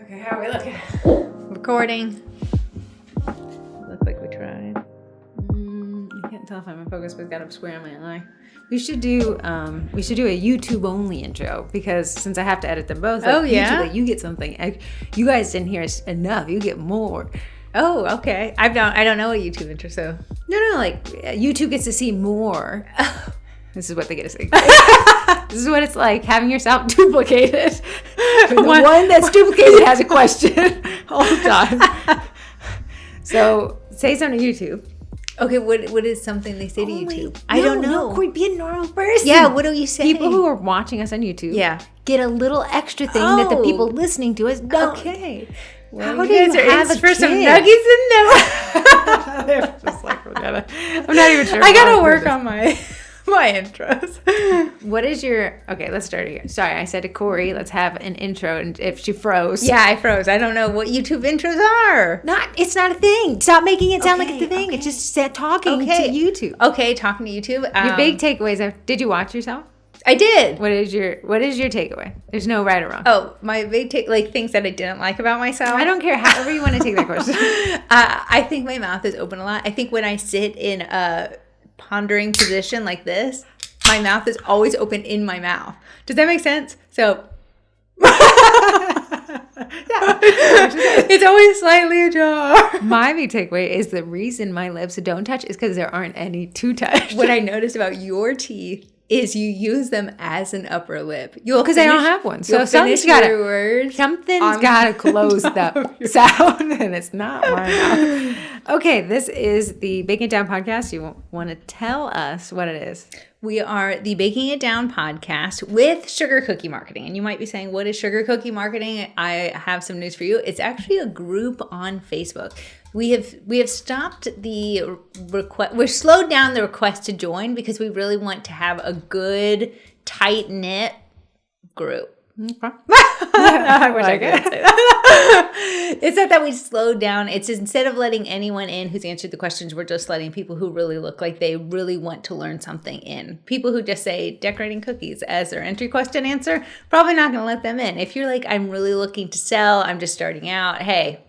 Okay, how are we looking? Recording. Looks like we tried. I can't tell if I'm in focus, but I've got a square on my eye. We should do a YouTube only intro because since I have to edit them both. Oh, yeah? YouTube, you get something. You guys didn't hear us enough. You get more. Oh, okay. I don't know a YouTube intro, so. No, like YouTube gets to see more. This is what they get to see. This is what it's like having yourself duplicated. The one that's duplicated has a question all the time. So say something to YouTube. Okay, what is something they say to YouTube? I don't know. Quit being a normal person. Yeah, what do you say? People who are watching us on YouTube get a little extra thing that the people listening to us don't. Okay. Well, how do you have for some nuggies in there? They're just like, I'm not even sure. I gotta work on my intros. What is your... Okay, let's start here. Sorry, I said to Corey, let's have an intro, and if she froze. Yeah, I froze. I don't know what YouTube intros are. It's not a thing. Stop making it sound like it's a thing. It's just talking to YouTube. Okay, talking to YouTube. Your big takeaways are... Did you watch yourself? I did. What is your takeaway? There's no right or wrong. Oh, my big things that I didn't like about myself. I don't care. However you want to take that question. I think my mouth is open a lot. I think when I sit in a pondering position like this, my mouth is always open in my mouth. Does that make sense? So it's always slightly ajar. My big takeaway is the reason my lips don't touch is because there aren't any to touch. What I noticed about your teeth is you use them as an upper lip. Because I don't have one. So something's got to close the sound, and it's not my mouth. Okay, this is the Baking It Down podcast. You want to tell us what it is? We are the Baking It Down podcast with Sugar Cookie Marketing. And you might be saying, what is Sugar Cookie Marketing? I have some news for you. It's actually a group on Facebook. We have stopped the request. We're slowed down the request to join because we really want to have a good, tight-knit group. Okay. I wish I could say that. It's not that we slowed down. It's instead of letting anyone in who's answered the questions, we're just letting people who really look like they really want to learn something in. People who just say decorating cookies as their entry question answer, probably not going to let them in. If you're like, I'm really looking to sell, I'm just starting out, hey,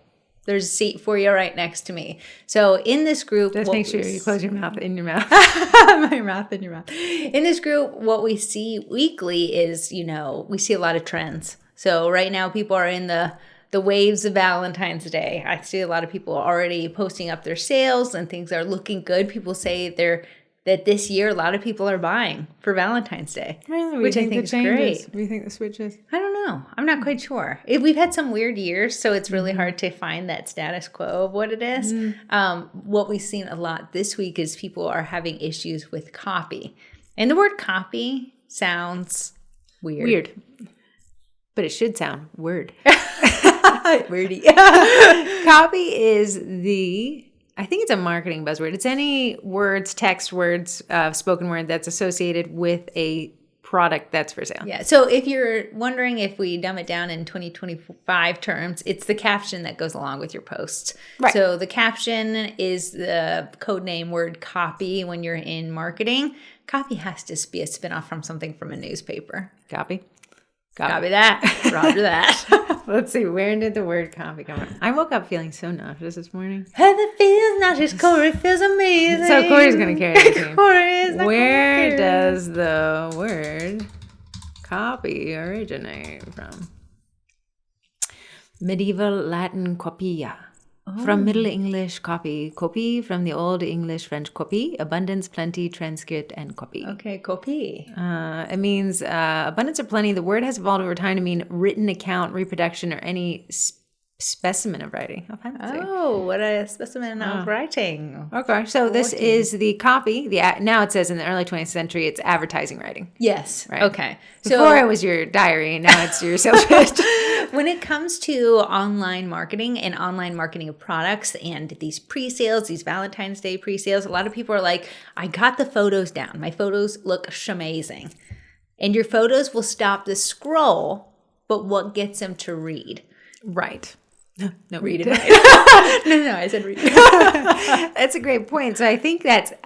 there's a seat for you right next to me. So in this group... Just make sure you close your mouth in your mouth. My mouth in your mouth. In this group, what we see weekly is, we see a lot of trends. So right now, people are in the waves of Valentine's Day. I see a lot of people already posting up their sales and things are looking good. People say that this year, a lot of people are buying for Valentine's Day. Really? Which I think is great. What do you think the switch is? I don't know. I'm not quite sure. We've had some weird years, so it's really hard to find that status quo of what it is. What we've seen a lot this week is people are having issues with copy. And the word copy sounds weird. But it should sound word. Wordy. Copy is I think it's a marketing buzzword. It's any words, text words, spoken word that's associated with a product that's for sale. Yeah. So if you're wondering if we dumb it down in 2025 terms, it's the caption that goes along with your posts. Right. So the caption is the code name word copy when you're in marketing. Copy has to be a spinoff from something from a newspaper. Copy that. Roger that. Let's see. Where did the word copy come from? I woke up feeling so nauseous this morning. Heather feels nauseous. Corey feels amazing. So Corey's going to carry the team. Corey is not Where does the word copy originate from? Medieval Latin copia. From Middle English copy from the Old English French copie, abundance, plenty, transcript, and copy. Okay, copy. It means abundance or plenty. The word has evolved over time to mean written account, reproduction, or any specimen of writing. How fancy. Oh, what a specimen of writing. Okay, so this is the copy. Now it says in the early 20th century, it's advertising writing. Yes. Right. Okay. Before it was your diary, and now it's your sales pitch. When it comes to online marketing and online marketing of products and these pre-sales, these Valentine's Day pre-sales, a lot of people are like, I got the photos down. My photos look shamazing. And your photos will stop the scroll, but what gets them to read? Right. No, read it. Right. No, I said read it. That's a great point. So I think that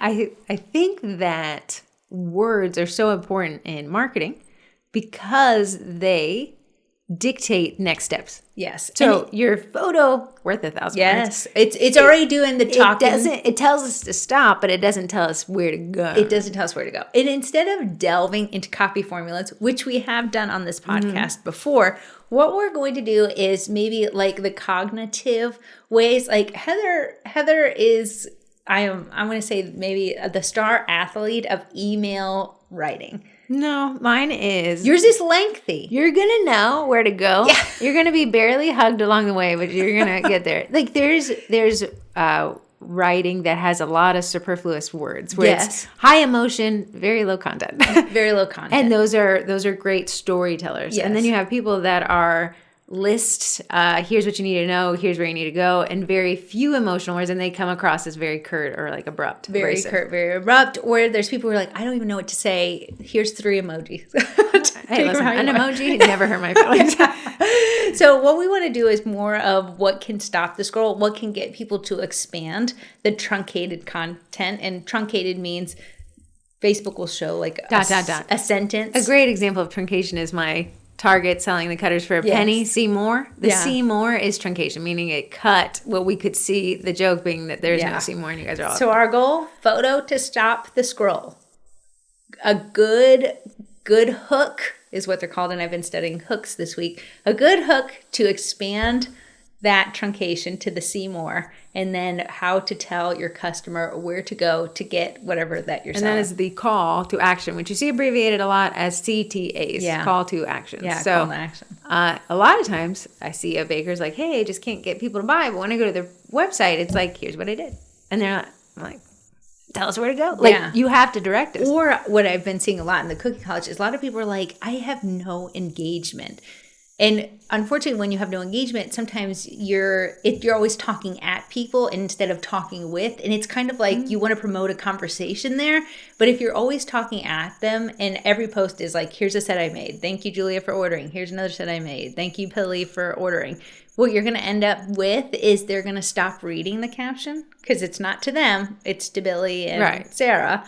words are so important in marketing because they dictate next steps. Yes. So your photo worth 1,000 words. Yes. It's already doing the talking. It tells us to stop, but it doesn't tell us where to go. It doesn't tell us where to go. And instead of delving into copy formulas, which we have done on this podcast before, what we're going to do is maybe like the cognitive ways. Like Heather is, I'm going to say maybe the star athlete of email writing. No, mine is. Yours is lengthy. You're going to know where to go. Yeah. You're going to be barely hugged along the way, but you're going to get there. Like there's writing that has a lot of superfluous words where it's high emotion, very low content. Very low content. And those are great storytellers. Yes. And then you have people that are lists, here's what you need to know, here's where you need to go, and very few emotional words, and they come across as very curt or like abrupt. Very abrasive. Curt, very abrupt. Or there's people who are like, I don't even know what to say. Here's 3 emojis. Hey, listen, an emoji never hurt my feelings. So what we want to do is more of what can stop the scroll, what can get people to expand the truncated content. And truncated means Facebook will show like a sentence. A great example of truncation is my Target selling the cutters for a penny. See more? The see more is truncation, meaning it cut what we could see, the joke being that there's no see more and you guys are all. So our goal, photo to stop the scroll. A good hook is what they're called, and I've been studying hooks this week. A good hook to expand that truncation to the see more, and then how to tell your customer where to go to get whatever that you're selling. And that is the call to action, which you see abbreviated a lot as CTAs, call to action. Yeah, so, call to action. A lot of times I see a baker's like, hey, I just can't get people to buy, but when I go to their website, it's like, here's what I did. And they're not, I'm like, tell us where to go. Like, you have to direct us. Or what I've been seeing a lot in the cookie college is a lot of people are like, I have no engagement. And unfortunately, when you have no engagement, sometimes you're always talking at people instead of talking with. And it's kind of like you want to promote a conversation there. But if you're always talking at them and every post is like, here's a set I made. Thank you, Julia, for ordering. Here's another set I made. Thank you, Pilly, for ordering. What you're going to end up with is they're going to stop reading the caption because it's not to them. It's to Billy and Sarah.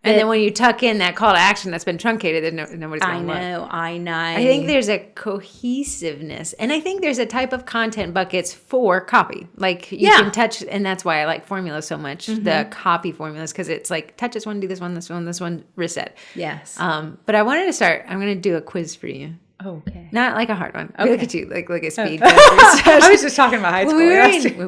And then when you tuck in that call to action that's been truncated, then nobody's going to look. I know. I think there's a cohesiveness. And I think there's a type of content buckets for copy. Like you can touch, and that's why I like formulas so much, the copy formulas, because it's like touch this one, do this one, reset. Yes. But I wanted to start, I'm going to do a quiz for you. Okay. Not like a hard one. Okay. Look at you, like a speed test. I was just talking about high school. When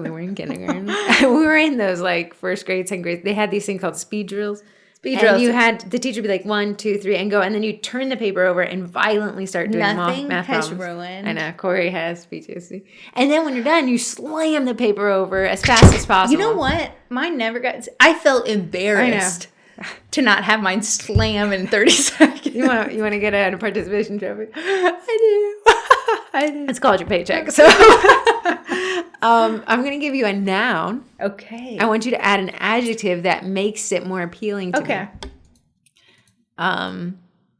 we were in kindergarten. We were in those like first grade, second grade. They had these things called speed drills. And you had the teacher be like 1, 2, 3, and go, and then you turn the paper over and violently start doing math problems. Ruined. I know Corey has PTSD. And then when you're done, you slam the paper over as fast as possible. You know what? Mine never got. I felt embarrassed to not have mine slam in 30 seconds. You want to get a participation trophy? I do. It's called your paycheck. So I'm going to give you a noun. Okay. I want you to add an adjective that makes it more appealing to me.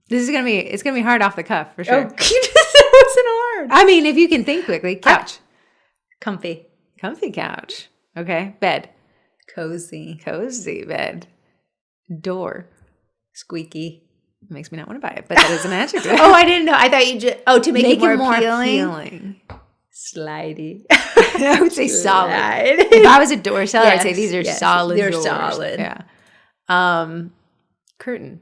This is going to be hard off the cuff for sure. Oh, it wasn't hard. I mean, if you can think quickly. Couch. Comfy. Comfy couch. Okay. Bed. Cozy. Cozy bed. Door. Squeaky. Makes me not want to buy it, but that is an adjective. Oh, I didn't know. I thought you just to make it more appealing. Slidey. I would say solid. If I was a door seller, I'd say these are solid doors. They're solid. Yeah. Curtain.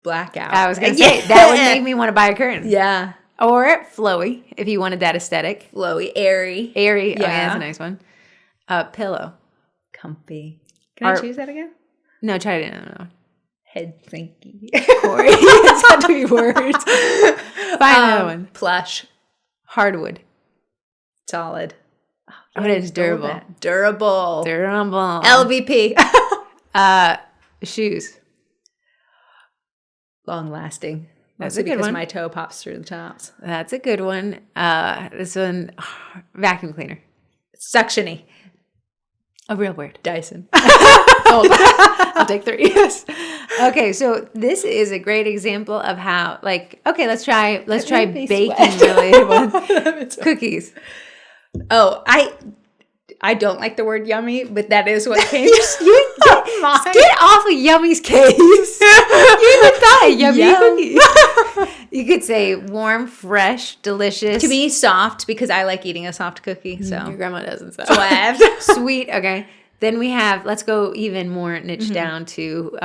Blackout. I was going to say, that would make me want to buy a curtain. Yeah. Or flowy, if you wanted that aesthetic. Flowy. Airy. Airy. Yeah. Oh, yeah, that's a nice one. Pillow. Comfy. Can I choose that again? No, try it in. Head thinky. Corey. It's got 3 words. Find another one. Plush. Hardwood. Solid. Oh, it is durable. Durable. LVP. Shoes. Long lasting. That's a good one. Because my toe pops through the tops. That's a good one. This one, vacuum cleaner. Suctiony. A real word. Dyson. I'll take 3. Yes. Okay, so this is a great example of how, like, okay, let's try baking related ones. Cookies. Oh, I don't like the word yummy, but that is what came. You don't Get off of Yummy's case. You even thought a yummy cookie. You could say warm, fresh, delicious. To me, soft, because I like eating a soft cookie. So your grandma doesn't. So sweet. Okay. Then we have. Let's go even more niche down to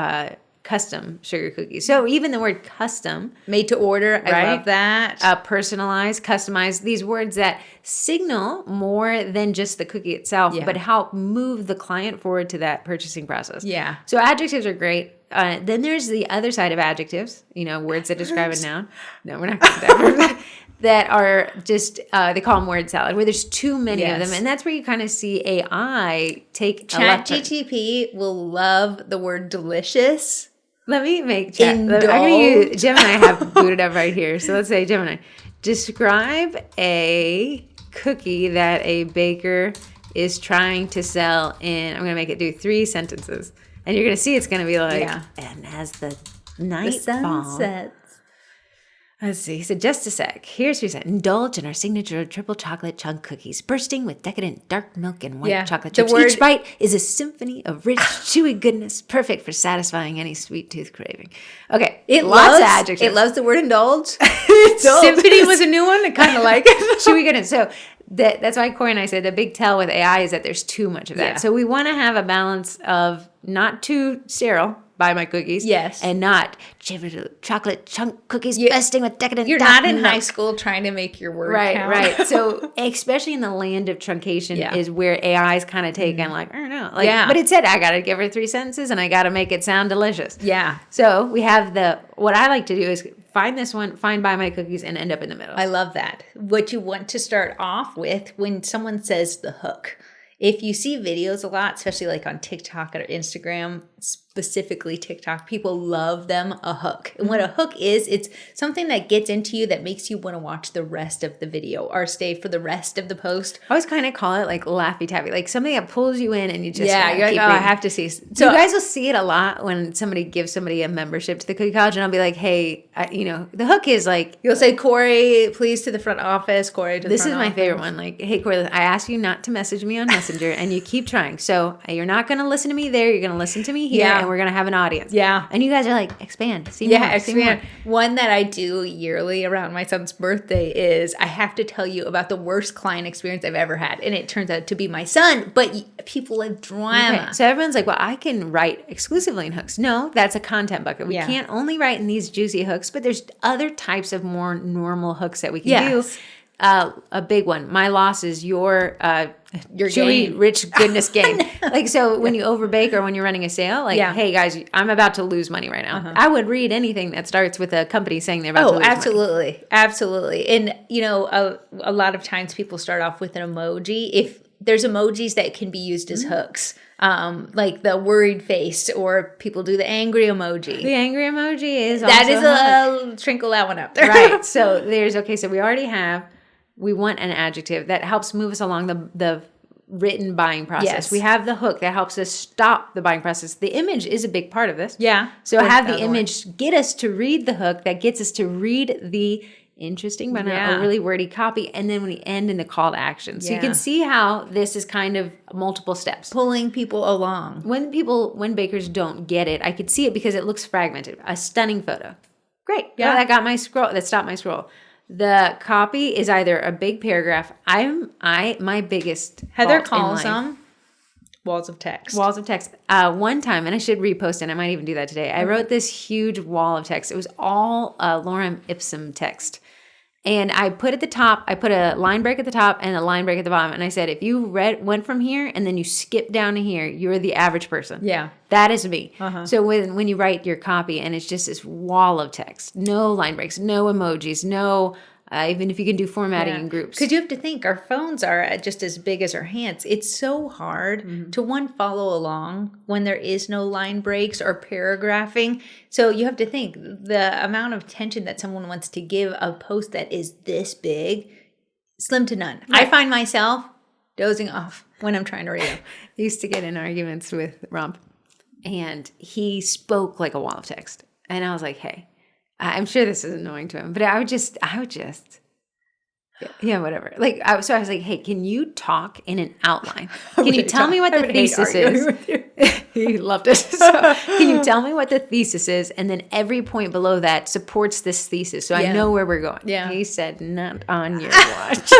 custom sugar cookies. So even the word custom, made to order, I right? love that. Personalized, customized. These words that signal more than just the cookie itself, but help move the client forward to that purchasing process. Yeah. So adjectives are great. Then there's the other side of adjectives, words that describe a noun. No, we're not going to that. That are just, they call them word salad, where there's too many of them. And that's where you kind of see AI take ChatGPT will love the word delicious. Let me make chat. I'm going to use Gemini. I have booted up right here. So let's say Gemini. Describe a cookie that a baker is trying to sell in, I'm going to make it do 3 sentences. And you're going to see it's going to be like, and as the night falls. Let's see. So just a sec. Here's what he said. Indulge in our signature triple chocolate chunk cookies, bursting with decadent dark milk and white chocolate chips. Each bite is a symphony of rich, chewy goodness, perfect for satisfying any sweet tooth craving. Okay. Lots of adjectives. It loves the word indulge. Symphony was a new one. I kind of like it. Chewy goodness. So that's why Corey and I said the big tell with AI is that there's too much of that. Yeah. So we want to have a balance of not too sterile. Buy my cookies. Yes. And not chocolate chunk cookies bursting with decadent. You're not in high school trying to make your word count. Right. So especially in the land of truncation is where AI is kind of taken like, I don't know. But it said I got to give her 3 sentences and I got to make it sound delicious. Yeah. So we have what I like to do is find this one, find buy my cookies and end up in the middle. I love that. What you want to start off with when someone says the hook. If you see videos a lot, especially like on TikTok or Instagram, specifically TikTok, people love them a hook. And what a hook is, it's something that gets into you that makes you want to watch the rest of the video or stay for the rest of the post. I always kind of call it like Laffy Taffy, like something that pulls you in and you just you're like, I have to see. So you guys will see it a lot when somebody gives somebody a membership to the Cookie College, and I'll be like, hey, the hook is like, you'll say, Corey, please to the front office. Corey to the front office. This is my favorite one. Like, hey, Corey, I ask you not to message me on Messenger, and you keep trying. So you're not going to listen to me there. You're going to listen to me here, and we're going to have an audience. Yeah. And you guys are like, expand. See more. Expand. One that I do yearly around my son's birthday is I have to tell you about the worst client experience I've ever had. And it turns out to be my son, but people have drama. Okay. So everyone's like, well, I can write exclusively in hooks. No, that's a content bucket. We can't only write in these juicy hooks, but there's other types of more normal hooks that we can do. A big one. My loss is your chewy, gain. rich goodness gain. Like, so when you overbake or when you're running a sale, like, hey guys, I'm about to lose money right now. I would read anything that starts with a company saying they're about to lose money. Absolutely. And, a lot of times people start off with an emoji. If there's emojis that can be used as hooks, like the worried face, or people do the angry emoji. The angry emoji is trinkle that one up there. Right. So we want an adjective that helps move us along the written buying process. Yes. We have the hook that helps us stop the buying process. The image is a big part of this. Yeah. So have the image get us to read the hook that gets us to read the interesting but not overly wordy copy, and then we end in the call to action. So you can see how this is kind of multiple steps. Pulling people along. When bakers don't get it, I could see it because it looks fragmented. A stunning photo. Great. Yeah. That stopped my scroll. The copy is either a big paragraph. My biggest Heather calls them walls of text. Walls of text. One time, and I should repost it. I might even do that today. I wrote this huge wall of text. It was all lorem ipsum text. And I put a line break at the top and a line break at the bottom. And I said, if you went from here and then you skip down to here, you're the average person. Yeah. That is me. So when you write your copy and it's just this wall of text, no line breaks, no emojis, no, even if you can do formatting in groups. Because you have to think our phones are just as big as our hands. It's so hard to follow along when there is no line breaks or paragraphing. So you have to think the amount of attention that someone wants to give a post that is this big, slim to none. Right. I find myself dozing off when I'm trying to read them. I used to get in arguments with Rump, and he spoke like a wall of text. And I was like, hey, I'm sure this is annoying to him, but I would just, whatever. Like, so I was like, hey, can you talk in an outline? Can you tell me what the thesis is? He loved it. So can you tell me what the thesis is? And then every point below that supports this thesis. So I know where we're going. Yeah. He said, not on your watch.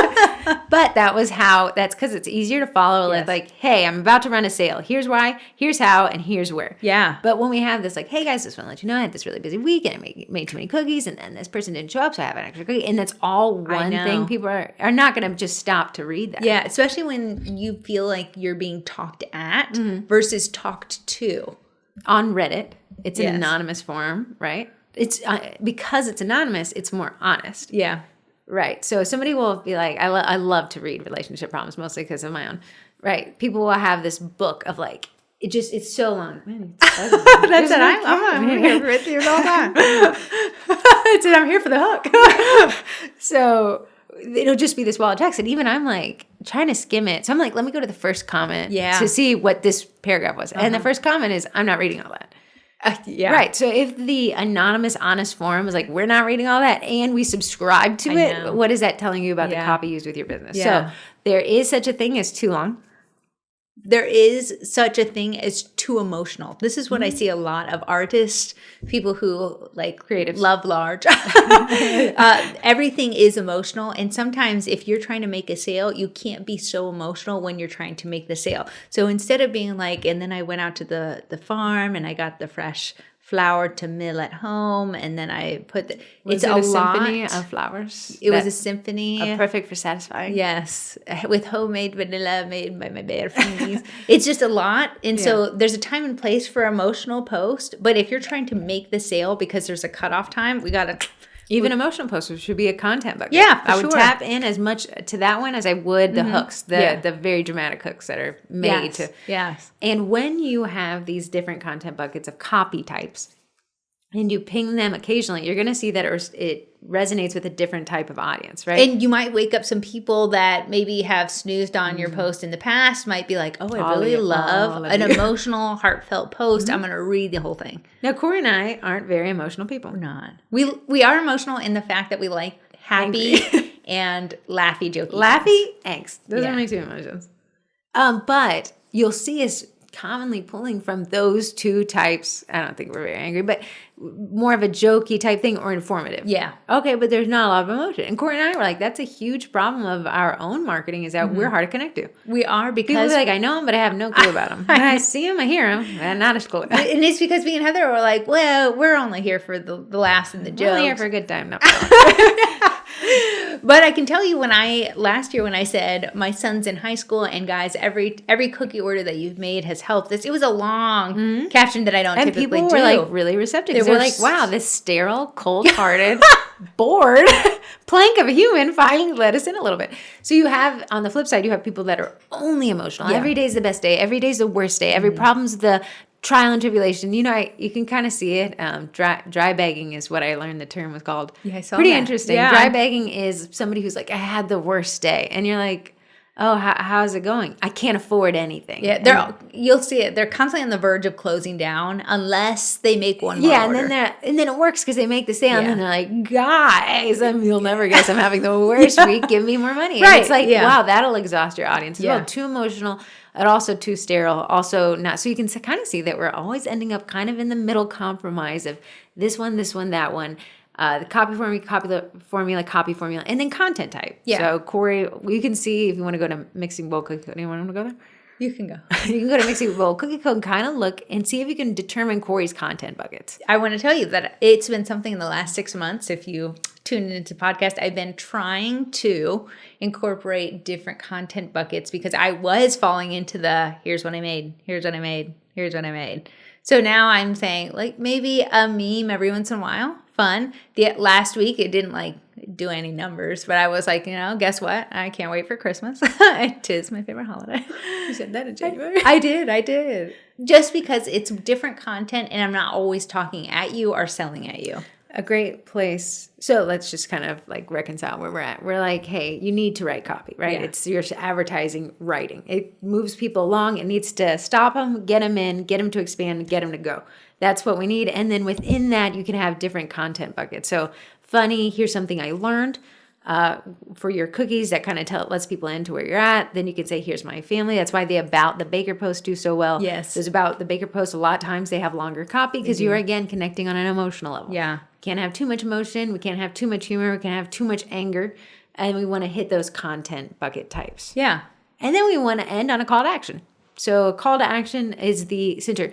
But that's because it's easier to follow. Yes. Like, hey, I'm about to run a sale. Here's why, here's how, and here's where. Yeah. But when we have this, like, hey guys, just want to let you know I had this really busy week and I made too many cookies and then this person didn't show up, so I have an extra cookie. And that's all one thing. People are not going to just stop to read that. Yeah, especially when you feel like you're being talked at versus talked to. On Reddit, it's an anonymous forum, right? It's because it's anonymous, it's more honest. Yeah. Right. So somebody will be like, I love to read relationship problems, mostly because of my own. Right. People will have this book of like, it's so long. Man, that's it. I'm here with you all the time. It's I'm here for the hook. So it'll just be this wall of text. And even I'm like trying to skim it. So I'm like, let me go to the first comment to see what this paragraph was. And the first comment is, I'm not reading all that. Yeah. Right. So if the anonymous, honest forum is like, we're not reading all that and we subscribe to it, what is that telling you about the copy used with your business? Yeah. So there is such a thing as too long. There is such a thing as too emotional. This is what I see a lot of artists, people who like creatives love large. Everything is emotional. And sometimes if you're trying to make a sale, you can't be so emotional when you're trying to make the sale. So instead of being like, and then I went out to the farm and I got the fresh flour to mill at home, and then I put it's a symphony of flowers. It was a symphony, perfect for satisfying. Yes, with homemade vanilla made by my bare fingers. It's just a lot, and so there's a time and place for emotional post. But if you're trying to make the sale because there's a cutoff time, we gotta. Even emotional posts should be a content bucket. Yeah, for I would tap in as much to that one as I would the hooks, the very dramatic hooks that are made to. Yes. And when you have these different content buckets of copy types and you ping them occasionally, you're going to see that it resonates with a different type of audience, right? And you might wake up some people that maybe have snoozed on your post in the past, might be like, oh, I really love an emotional, heartfelt post. I'm going to read the whole thing. Now, Corey and I aren't very emotional people. We're not. We are emotional in the fact that we like happy and laughy, jokey. Laughy, angst. Those are my two emotions. But you'll see us commonly pulling from those two types. I don't think we're very angry, but more of a jokey type thing or informative. Yeah. Okay, but there's not a lot of emotion. And Corey and I were like, that's a huge problem of our own marketing is that we're hard to connect to. We are because people are like, I know him, but I have no clue about him. When I see him, I hear him, and not a clue. And it's because me and Heather were like, well, we're only here for the laughs and the jokes. We're only here for a good time. No. But I can tell you last year when I said my son's in high school and guys, every cookie order that you've made has helped this. It was a long caption that I don't typically do. And people were like really receptive. They were like, wow, this sterile, cold-hearted, bored plank of a human finally let us in a little bit. So you have, on the flip side, you have people that are only emotional. Yeah. Every day's the best day. Every day's the worst day. Every problem's the trial and tribulation. You know, you can kind of see it. Dry bagging is what I learned the term was called. Yeah, I saw Pretty that. interesting. Yeah. Dry bagging is somebody who's like, I had the worst day. And you're like, oh, how's it going? I can't afford anything. Yeah, you'll see it. They're constantly on the verge of closing down unless they make one more order. And then it works because they make the sale. And then they're like, guys, you'll never guess I'm having the worst week. Give me more money. Right. And it's like, wow, that'll exhaust your audience as Yeah. well. Too emotional. And also too sterile, also not. So you can kind of see that we're always ending up kind of in the middle compromise of this one, that one. The copy formula, and then content type. Yeah. So Corey, you can see if you want to go to Mixing Bowl Cookie Code. Anyone want to go there? You can go. You can go to Mixing Bowl Cookie Code and kind of look and see if you can determine Corey's content buckets. I want to tell you that it's been something in the last 6 months. If you tune into the podcast, I've been trying to incorporate different content buckets because I was falling into the here's what I made, here's what I made, here's what I made. So now I'm saying like maybe a meme every once in a while. Fun. Last week it didn't like do any numbers, but I was like, guess what? I can't wait for Christmas. It is my favorite holiday. You said that in January. I did. Just because it's different content and I'm not always talking at you or selling at you. A great place. So let's just kind of like reconcile where we're at. We're like, hey, you need to write copy, right? Yeah. It's your advertising writing. It moves people along. It needs to stop them, get them in, get them to expand, get them to go. That's what we need. And then within that, you can have different content buckets. So funny, here's something I learned. For your cookies, that kind of lets people into where you're at. Then you can say, here's my family. That's why the About the Baker posts do so well. Yes. There's About the Baker posts, a lot of times they have longer copy because you're, again, connecting on an emotional level. Yeah. Can't have too much emotion. We can't have too much humor. We can't have too much anger. And we want to hit those content bucket types. Yeah. And then we want to end on a call to action. So a call to action is the center.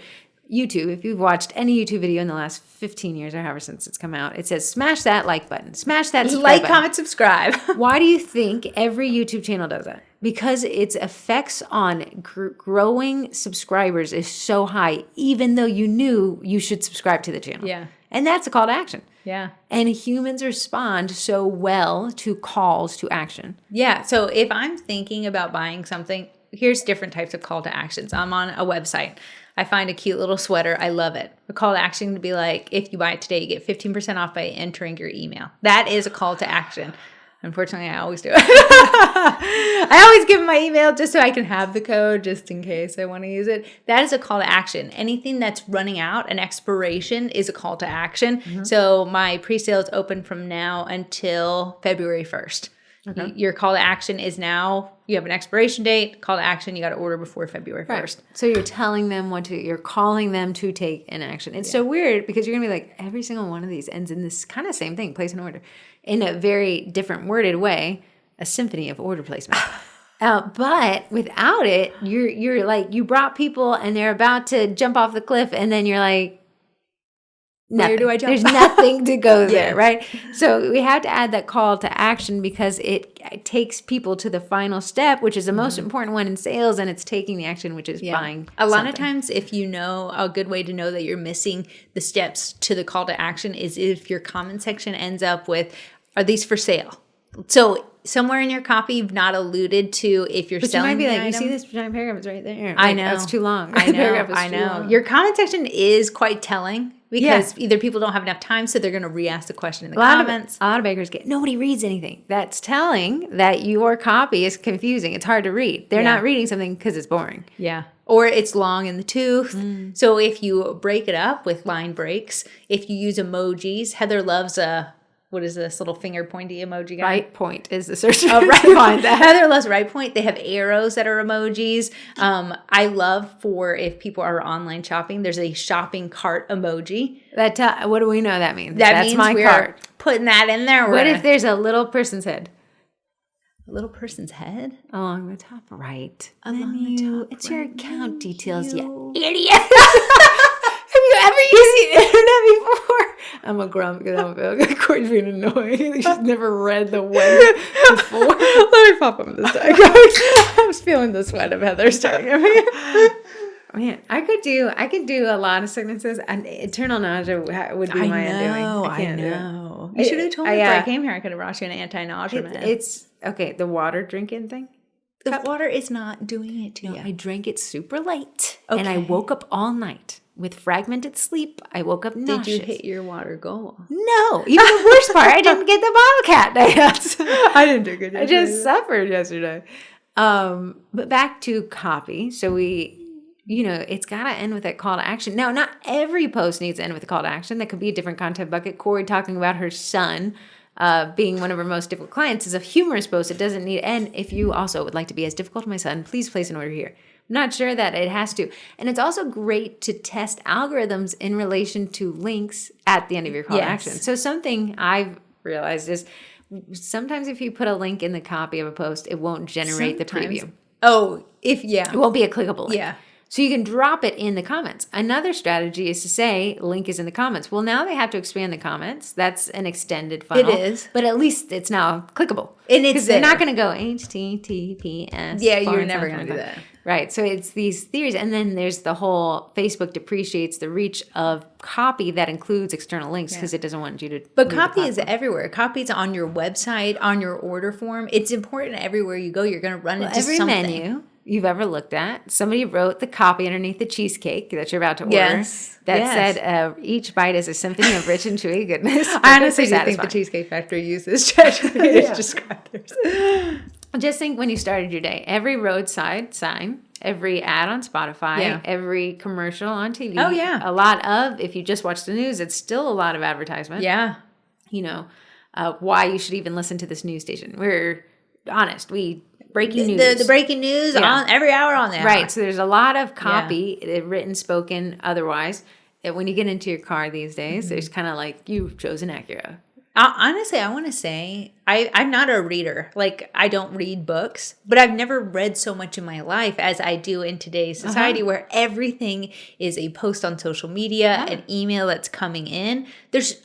YouTube, if you've watched any YouTube video in the last 15 years or however since it's come out, it says smash that like button. Smash that subscribe button. Comment, subscribe. Why do you think every YouTube channel does that? Because its effects on growing subscribers is so high, even though you knew you should subscribe to the channel. Yeah. And that's a call to action. Yeah. And humans respond so well to calls to action. Yeah. So if I'm thinking about buying something, here's different types of call to actions. I'm on a website. I find a cute little sweater. I love it. A call to action would be like, if you buy it today, you get 15% off by entering your email. That is a call to action. Unfortunately, I always do it. I always give my email just so I can have the code just in case I want to use it. That is a call to action. Anything that's running out, an expiration, is a call to action. Mm-hmm. So my pre-sale is open from now until February 1st. Okay. Your call to action is now, you have an expiration date, call to action, you got to order before February 1st. Right. So you're telling them you're calling them to take an action. It's so weird because you're going to be like, every single one of these ends in this kind of same thing, place an order, in a very different worded way, a symphony of order placement. But without it, you're like, you brought people and they're about to jump off the cliff and then you're like, nothing. Where do I jump? There's nothing to go there, right? So we had to add that call to action because it takes people to the final step, which is the most important one in sales, and it's taking the action, which is buying A lot of times, if you know, a good way to know that you're missing the steps to the call to action is if your comment section ends up with, are these for sale? So somewhere in your copy, you've not alluded to if you're selling the item. You see this giant paragraph is right there. I know. That's too long. I know. Your comment section is quite telling. Because either people don't have enough time, so they're going to re-ask the question in the comments. A lot of bakers nobody reads anything. That's telling that your copy is confusing. It's hard to read. They're not reading something because it's boring. Yeah. Or it's long in the tooth. So if you break it up with line breaks, if you use emojis, Heather loves what is this little finger pointy emoji guy? Right point is the search. Oh, right point. Heather loves right point. They have arrows that are emojis. I love for if people are online shopping, there's a shopping cart emoji. That what do we know that means? That's means my cart. Putting that in there. What if there's a little person's head? A little person's head? Along the top right. Along the top It's right. your account details, you idiot. Have you ever used the internet before? I'm a grump because I'm Courtney's being annoying. She's never read the web before. Let me pop up this diagram. I was feeling the sweat of Heather starting at me. Man, I could do a lot of sentences, and eternal nausea would be my undoing. I know. You should have told me before I came here. I could have brought you an anti-nausea med. It's okay. The water drinking thing. The water is not doing it to you. I drank it super late, and I woke up all night with fragmented sleep. I woke up nauseous. Did you hit your water goal? No. Even the worst part, I didn't get the bottle cap dance. I didn't drink it yesterday. I just suffered yesterday. But back to copy. So it's got to end with that call to action. Now, not every post needs to end with a call to action. That could be a different content bucket. Corey talking about her son being one of her most difficult clients is a humorous post. It doesn't need, and if you also would like to be as difficult as my son, please place an order here. I'm not sure that it has to. And it's also great to test algorithms in relation to links at the end of your call to action. So something I've realized is sometimes if you put a link in the copy of a post, it won't generate the preview. Oh, it won't be a clickable link. Yeah. So you can drop it in the comments. Another strategy is to say, link is in the comments. Well, now they have to expand the comments. That's an extended funnel. It is. But at least it's now clickable. And it's because they're not going to go HTTPS. Yeah, you're never going to do that. Right. So it's these theories. And then there's the whole Facebook depreciates the reach of copy that includes external links because it doesn't want you to. But copy is everywhere. Copy is on your website, on your order form. It's important everywhere you go. You're going to run into every something. Menu you've ever looked at, somebody wrote the copy underneath the cheesecake that you're about to order said each bite is a symphony of rich and chewy goodness. I honestly do think the Cheesecake Factory uses ChatGPT to describe theirs. Just think when you started your day, every roadside sign, every ad on Spotify, every commercial on TV. Oh, yeah. A lot of, if you just watch the news, it's still a lot of advertisement. Yeah. why you should even listen to this news station. We're honest. Breaking news. The breaking news on every hour on there. Right. So there's a lot of copy, written, spoken, otherwise. When you get into your car these days, there's kind of like, you've chosen Acura. Honestly, I want to say I'm not a reader. Like, I don't read books, but I've never read so much in my life as I do in today's society where everything is a post on social media, an email that's coming in.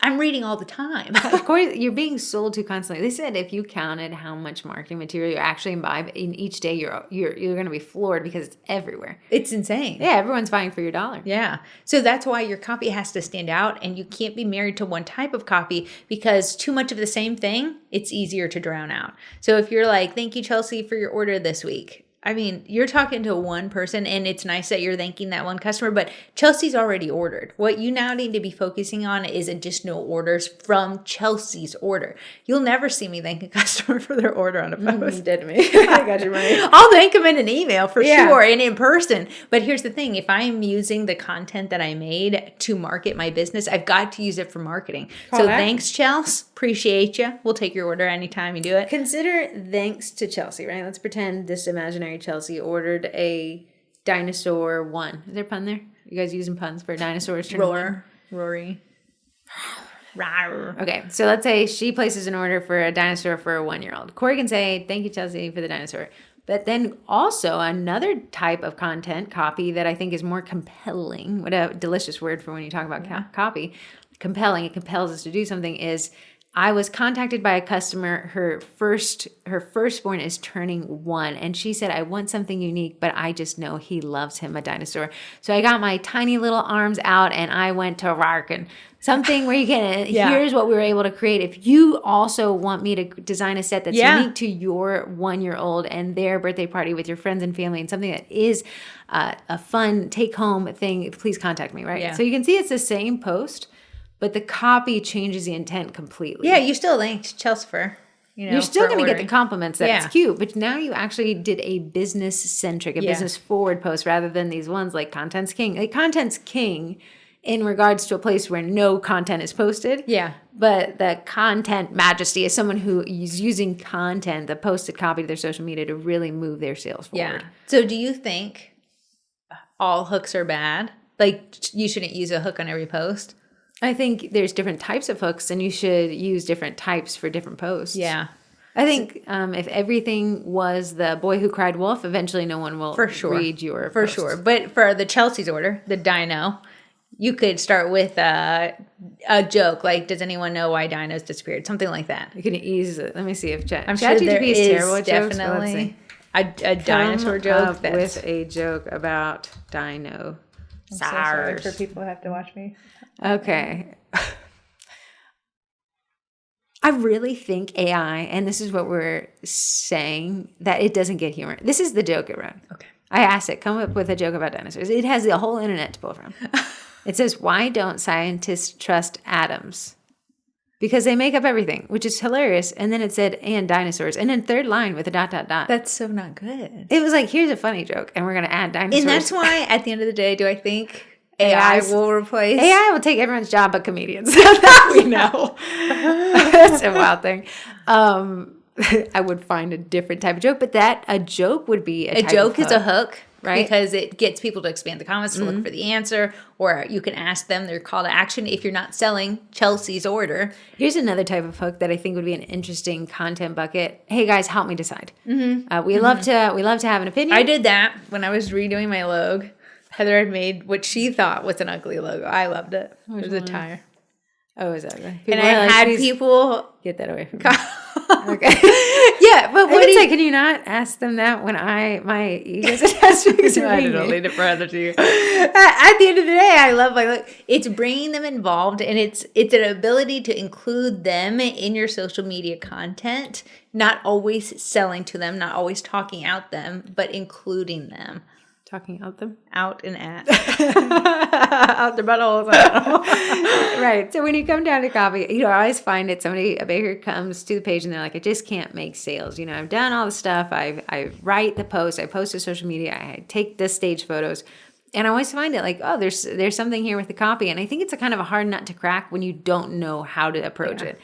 I'm reading all the time. Of course, you're being sold to constantly. They said if you counted how much marketing material you actually imbibe in each day, you're going to be floored because it's everywhere. It's insane. Yeah, everyone's vying for your dollar. Yeah. So that's why your copy has to stand out, and you can't be married to one type of copy because too much of the same thing, it's easier to drown out. So if you're like, thank you, Chelsea, for your order this week. I mean, you're talking to one person, and it's nice that you're thanking that one customer, but Chelsea's already ordered. What you now need to be focusing on is additional orders from Chelsea's order. You'll never see me thank a customer for their order on a post. You did to me. I got your money. I'll thank them in an email for sure and in person. But here's the thing. If I'm using the content that I made to market my business, I've got to use it for marketing. Thanks, Chelsea. Appreciate you. We'll take your order anytime you do it. Consider thanks to Chelsea, right? Let's pretend this imaginary Chelsea ordered a dinosaur one. Is there a pun there? You guys using puns for dinosaurs? Rory. Okay, so let's say she places an order for a dinosaur for a 1-year-old. Corey can say, thank you, Chelsea, for the dinosaur. But then also another type of content, copy, that I think is more compelling. What a delicious word for when you talk about copy. Compelling, it compels us to do something, is I was contacted by a customer. Her firstborn is turning 1, and she said, I want something unique, but I just know he loves him a dinosaur. So I got my tiny little arms out and I went to Rarkin. Something where you can, here's what we were able to create. If you also want me to design a set that's unique to your 1-year-old and their birthday party with your friends and family, and something that is a fun take-home thing, please contact me, right? Yeah. So you can see it's the same post, but the copy changes the intent completely. Yeah, you still thanked Chelsea for, you're still going to get the compliments that it's cute, but now you actually did a business-centric, business-forward post rather than these ones like content's king. Like, content's king in regards to a place where no content is posted. Yeah. But the content majesty is someone who is using content, the posted copy to their social media to really move their sales forward. Yeah. So do you think all hooks are bad? Like, you shouldn't use a hook on every post? I think there's different types of hooks, and you should use different types for different posts. Yeah. I think if everything was the boy who cried wolf, eventually no one will read your For post. sure. But for the Chelsea's order, the dino, you could start with a joke, like, does anyone know why dinos disappeared? Something like that. You can easily, let me see if I'm sure there is terrible at definitely jokes, a dinosaur joke with a joke about dino. I'm so sorry for people who have to watch me. Okay. I really think AI, and this is what we're saying, that it doesn't get humor. This is the joke it wrote. Okay. I asked it, come up with a joke about dinosaurs. It has the whole internet to pull from. It says, why don't scientists trust atoms? Because they make up everything, which is hilarious. And then it said, and dinosaurs. And then third line with a ... That's so not good. It was like, here's a funny joke, and we're going to add dinosaurs. And that's why, at the end of the day, do I think AI will replace... AI will take everyone's job but comedians. That we know. That's a wild thing. I would find a different type of joke, but a joke would be a joke is a hook, right? Because it gets people to expand the comments to look for the answer, or you can ask them their call to action if you're not selling Chelsea's order. Here's another type of hook that I think would be an interesting content bucket. Hey guys, help me decide. We love to have an opinion. I did that when I was redoing my logo. Heather had made what she thought was an ugly logo. I loved it. It was a tire. Oh, it was ugly. And I had people get that away from me. Okay. Yeah, but what do you say? Can you not ask them that when my ego's attached? I don't leave it for others to you. At the end of the day, I love it's bringing them involved, and it's an ability to include them in your social media content, not always selling to them, not always talking out them, but including them. Talking out them? Out and at. Out their buttholes. Right. So when you come down to copy, I always find it, a baker comes to the page and they're like, I just can't make sales. I've done all the stuff. I write the post. I post to social media. I take the stage photos. And I always find it like, oh, there's something here with the copy. And I think it's a kind of a hard nut to crack when you don't know how to approach it.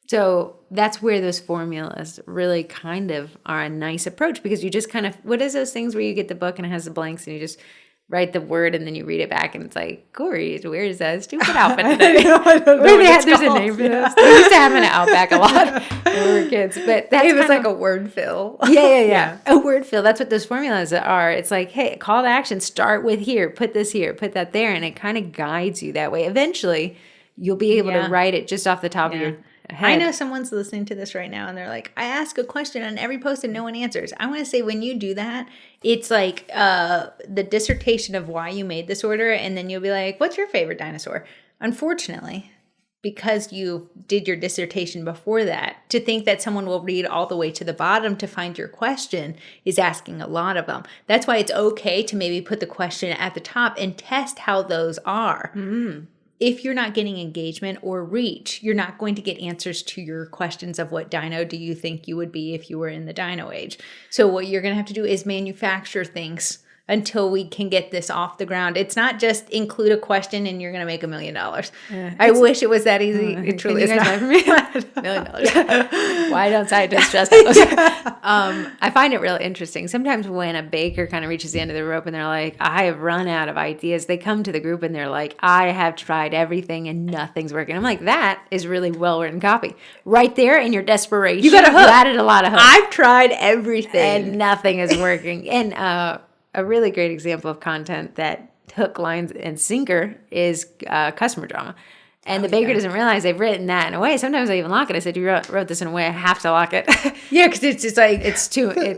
So that's where those formulas really kind of are a nice approach, because you just kind of, what is those things where you get the book and it has the blanks and you just write the word and then you read it back and it's like, Corey wears a stupid outfit today. I don't know There's a name for this. We used to have them in Outback a lot when we were kids, but that's it was like a word fill. Yeah. A word fill. That's what those formulas are. It's like, hey, call to action, start with here, put this here, put that there, and it kind of guides you that way. Eventually, you'll be able to write it just off the top of your head. I know someone's listening to this right now and they're like, I ask a question on every post and no one answers. I want to say, when you do that, it's like the dissertation of why you made this order, and then you'll be like, what's your favorite dinosaur? Unfortunately, because you did your dissertation before that, to think that someone will read all the way to the bottom to find your question is asking a lot of them. That's why it's okay to maybe put the question at the top and test how those are. Mm-hmm. If you're not getting engagement or reach, you're not going to get answers to your questions of what dino do you think you would be if you were in the dino age. So what you're going to have to do is manufacture things until we can get this off the ground. It's not just include a question and you're going to make $1 million. I wish it was that easy. It truly is not. $1 million. Why don't scientists trust those? I find it real interesting. Sometimes when a baker kind of reaches the end of the rope and they're like, I have run out of ideas, they come to the group and they're like, I have tried everything and nothing's working. I'm like, that is really well-written copy. Right there in your desperation, you got a hook. You added a lot of hook. I've tried everything. And nothing is working. And a really great example of content that hook, lines, and sinker is customer drama. And the baker doesn't realize they've written that in a way. Sometimes I even lock it. I said, you wrote this in a way I have to lock it. Yeah, because it's just like, it's too many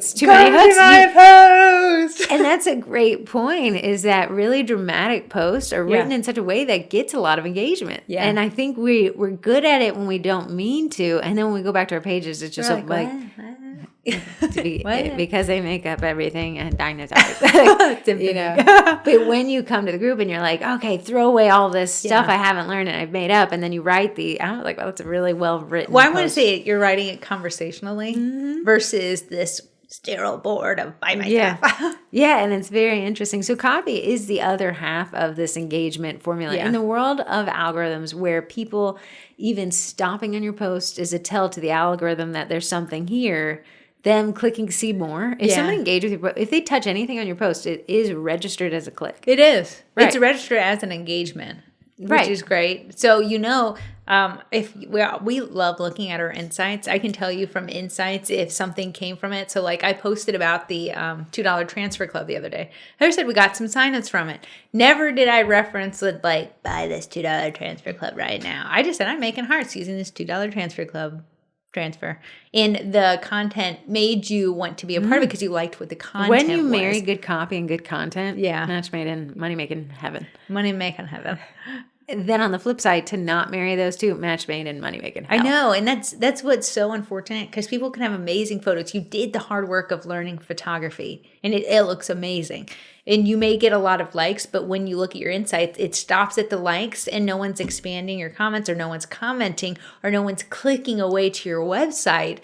hooks. And that's a great point, is that really dramatic posts are written in such a way that gets a lot of engagement. Yeah. And I think we're good at it when we don't mean to. And then when we go back to our pages, it's just like because they make up everything and dinosaurs. You know. But when you come to the group and you're like, okay, throw away all this stuff I haven't learned and I've made up, and then you write I'm like, well, that's a really well written I want to say you're writing it conversationally versus this sterile board of by myself. Yeah, and it's very interesting. So copy is the other half of this engagement formula. In the world of algorithms, where people even stopping on your post is a tell to the algorithm that there's something here, them clicking see more. If someone engages with your post, if they touch anything on your post, it is registered as a click. It is. Right. It's registered as an engagement, which is great. So, if we love looking at our insights. I can tell you from insights if something came from it. So like I posted about the $2 transfer club the other day. I said we got some signups from it. Never did I reference buy this $2 transfer club right now. I just said I'm making hearts using this $2 transfer club transfer. And the content made you want to be a part of it because you liked what the content was. When you marry good copy and good content, match made in money making heaven. Money making heaven. Then on the flip side, to not marry those two, match made and money making hell. I know, and that's what's so unfortunate, because people can have amazing photos. You did the hard work of learning photography, and it looks amazing. And you may get a lot of likes, but when you look at your insights, it stops at the likes, and no one's expanding your comments, or no one's commenting, or no one's clicking away to your website.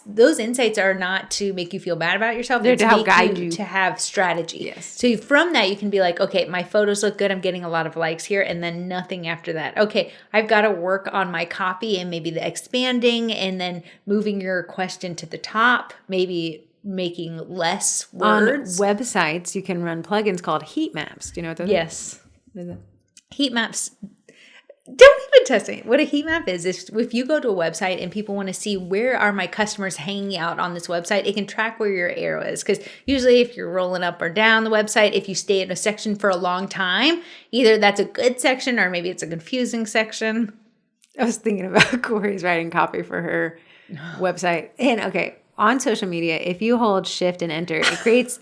Those insights are not to make you feel bad about yourself. They're to help guide you to have strategy. Yes. So from that, you can be like, okay, my photos look good. I'm getting a lot of likes here, and then nothing after that. Okay, I've got to work on my copy and maybe the expanding, and then moving your question to the top, maybe making less words. On websites, you can run plugins called heat maps. Do you know what those are? Yes. Heat maps. Don't even test me. What a heat map is if you go to a website and people want to see where are my customers hanging out on this website, it can track where your arrow is. Because usually if you're rolling up or down the website, if you stay in a section for a long time, either that's a good section or maybe it's a confusing section. I was thinking about Corey's writing copy for her website. And on social media, if you hold shift and enter, it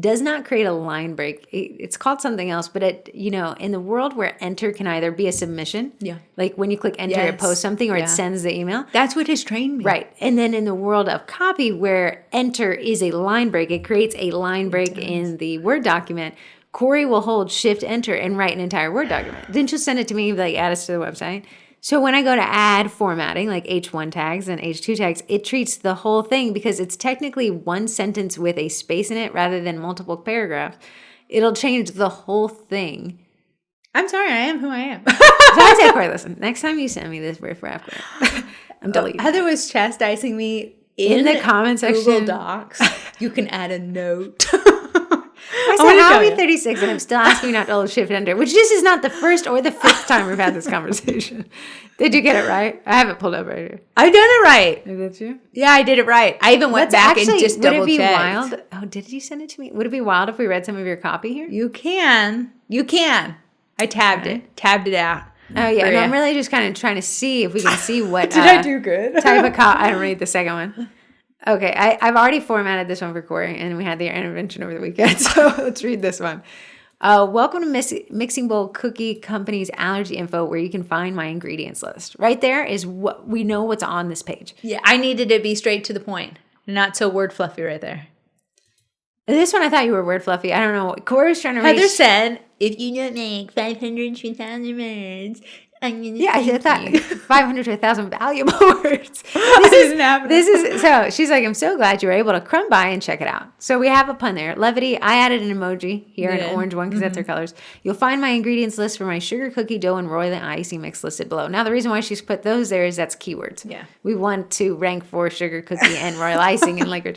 does not create a line break. It's called something else, but in the world where enter can either be a submission, like when you click enter, it posts something, or it sends the email. That's what has trained me. Right. And then in the world of copy, where enter is a line break, it creates a line break in the Word document. Corey will hold shift enter and write an entire Word document. Then she'll send it to me, like add us to the website. So when I go to add formatting, like H1 tags and H2 tags, it treats the whole thing, because it's technically one sentence with a space in it rather than multiple paragraphs. It'll change the whole thing. I'm sorry, I am who I am. So I said, Corey, listen, next time you send me this riff raff, I'm deleting Heather it. was chastising me In the comment section. Google Docs. You can add a note. I said, how are we 36 and I'm still asking you not to hold shift enter, which this is not the first or the fifth time we've had this conversation. Did you get it right? I have it pulled up right here. I've done it right. Is that you? Yeah, I did it right. I even went back and just double checked. Would it be wild? Oh, did you send it to me? Would it be wild if we read some of your copy here? You can. I tabbed it. Tabbed it out. Oh, yeah. No, I'm really just kind of trying to see if we can see what Did I do good? type of I don't read the second one. Okay, I've already formatted this one for Corey, and we had the intervention over the weekend, so let's read this one. Welcome to Mixing Bowl Cookie Company's allergy info, where you can find my ingredients list. Right there is what we know what's on this page. Yeah, I needed to be straight to the point, not so word fluffy right there. This one I thought you were word fluffy. I don't know. Corey was trying to Heather said, if you don't make 500 to 1,000 words, I thought 500 to 1,000 valuable words. This is so she's like, I'm so glad you were able to come by and check it out. So we have a pun there. Levity. I added an emoji here, an orange one because that's her colors. You'll find my ingredients list for my sugar cookie dough and royal icing mix listed below. Now the reason why she's put those there is that's keywords. Yeah, we want to rank for sugar cookie and royal icing and liquor.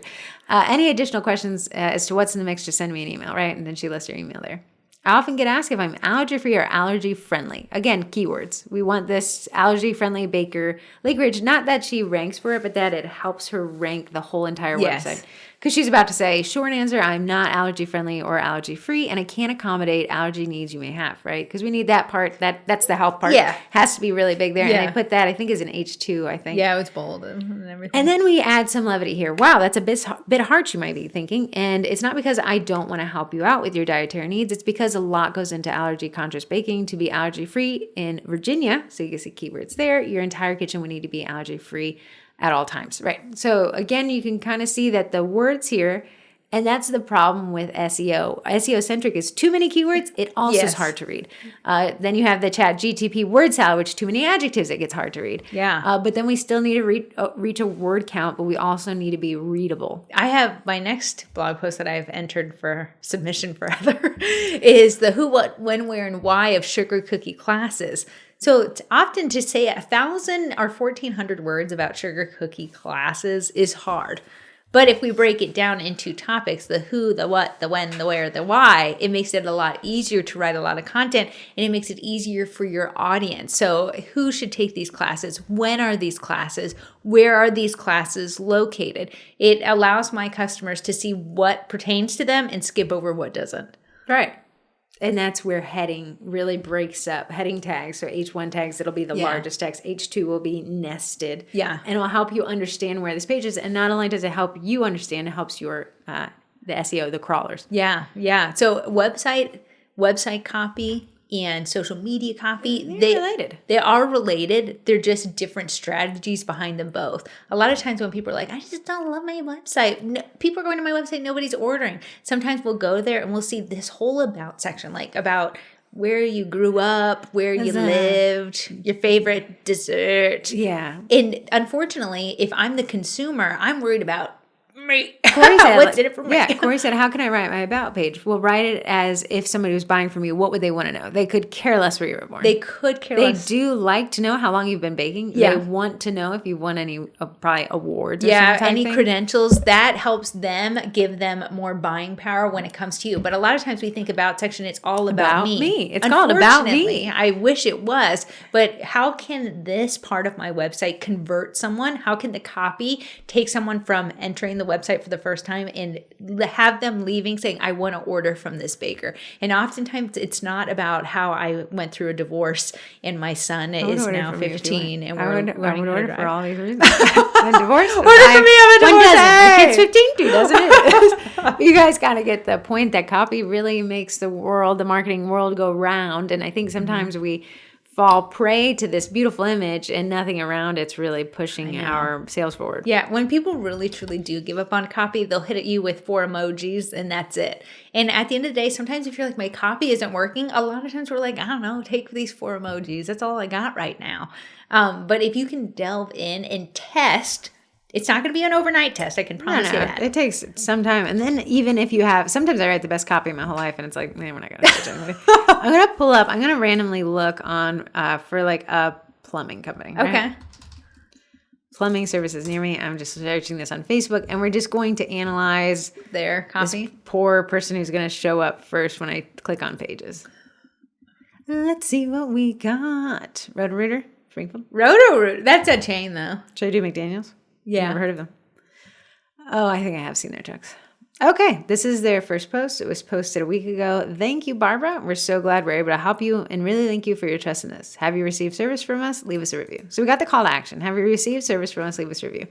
Any additional questions as to what's in the mix? Just send me an email, right? And then she lists your email there. I often get asked if I'm allergy-free or allergy-friendly. Again, keywords. We want this allergy-friendly baker, Lake Ridge, not that she ranks for it, but that it helps her rank the whole entire website. Because she's about to say, short answer, I'm not allergy-friendly or allergy-free, and I can't accommodate allergy needs you may have, right? Because we need that part. That's the health part. Yeah. Has to be really big there. Yeah. And I put that, I think, as an H2, I think. Yeah, it was bold and everything. And then we add some levity here. Wow, that's a bit harsh, you might be thinking. And it's not because I don't want to help you out with your dietary needs. It's because a lot goes into allergy-conscious baking to be allergy-free in Virginia. So you can see keywords there. Your entire kitchen would need to be allergy-free at all times, right? So again, you can kind of see that the words here, and that's the problem with SEO. SEO-centric is too many keywords. It also is hard to read. Then you have the chat GTP word salad, which too many adjectives, it gets hard to read. Yeah. But then we still need to reach a word count, but we also need to be readable. I have my next blog post that I've entered for submission for Heather is the who, what, when, where, and why of sugar cookie classes. So it's often to say 1,000 or 1,400 words about sugar cookie classes is hard. But if we break it down into topics, the who, the what, the when, the where, the why, it makes it a lot easier to write a lot of content, and it makes it easier for your audience. So who should take these classes? When are these classes? Where are these classes located? It allows my customers to see what pertains to them and skip over what doesn't. Right. And that's where heading really breaks up. Heading tags, so H1 tags, it'll be the largest text. H2 will be nested. Yeah. And it'll help you understand where this page is. And not only does it help you understand, it helps your the SEO, the crawlers. Yeah, yeah. So website copy and social media copy, They're related. They are related. They're just different strategies behind them both. A lot of times when people are like, I just don't love my website. No, people are going to my website, nobody's ordering. Sometimes we'll go there and we'll see this whole about section, like about where you grew up, where you lived, your favorite dessert. Yeah. And unfortunately, if I'm the consumer, I'm worried about me. Corey said, What's in it for me? Yeah, Corey said, how can I write my about page? Well, write it as if somebody was buying from you. What would they want to know? They could care less where you were born. They could care less. They do like to know how long you've been baking. Yeah. They want to know if you won any probably awards or yeah, some any thing. credentials. That helps them, give them more buying power when it comes to you. But a lot of times we think about section, it's all about me. It's called About Me. I wish it was. But how can this part of my website convert someone? How can the copy take someone from entering the website for the first time and have them leaving saying, I want to order from this baker? And oftentimes it's not about how I went through a divorce and my son is now 15 and we're learning I would order how to for drive. all these reasons. A divorce. Order for me, I'm a divorcee. It's 15 too, doesn't it? You guys kind of get the point that copy really makes the marketing world go round. And I think sometimes we fall prey to this beautiful image and nothing around it's really pushing our sales forward. Yeah, when people really truly do give up on copy, they'll hit at you with 4 emojis and that's it. And at the end of the day, sometimes if you're like, my copy isn't working, a lot of times we're like, I don't know, take these 4 emojis. That's all I got right now. But if you can delve in and test, it's not going to be an overnight test. I can promise you that. It takes some time. And then even if you have, sometimes I write the best copy of my whole life and it's like, man, we're not going to touch anybody. I'm going to randomly look on for like a plumbing company. Right? Okay. plumbing services near me. I'm just searching this on Facebook, and we're just going to analyze their copy. This poor person who's going to show up first when I click on pages. Let's see what we got. Roto-Rooter, Springfield. Roto-Rooter. That's a chain, though. Should I do McDaniels? Yeah. Never heard of them. Oh, I think I have seen their trucks. Okay, this is their first post. It was posted a week ago. Thank you, Barbara. We're so glad we're able to help you, and really thank you for your trust in us. Have you received service from us? Leave us a review. So we got the call to action. Have you received service from us? Leave us a review.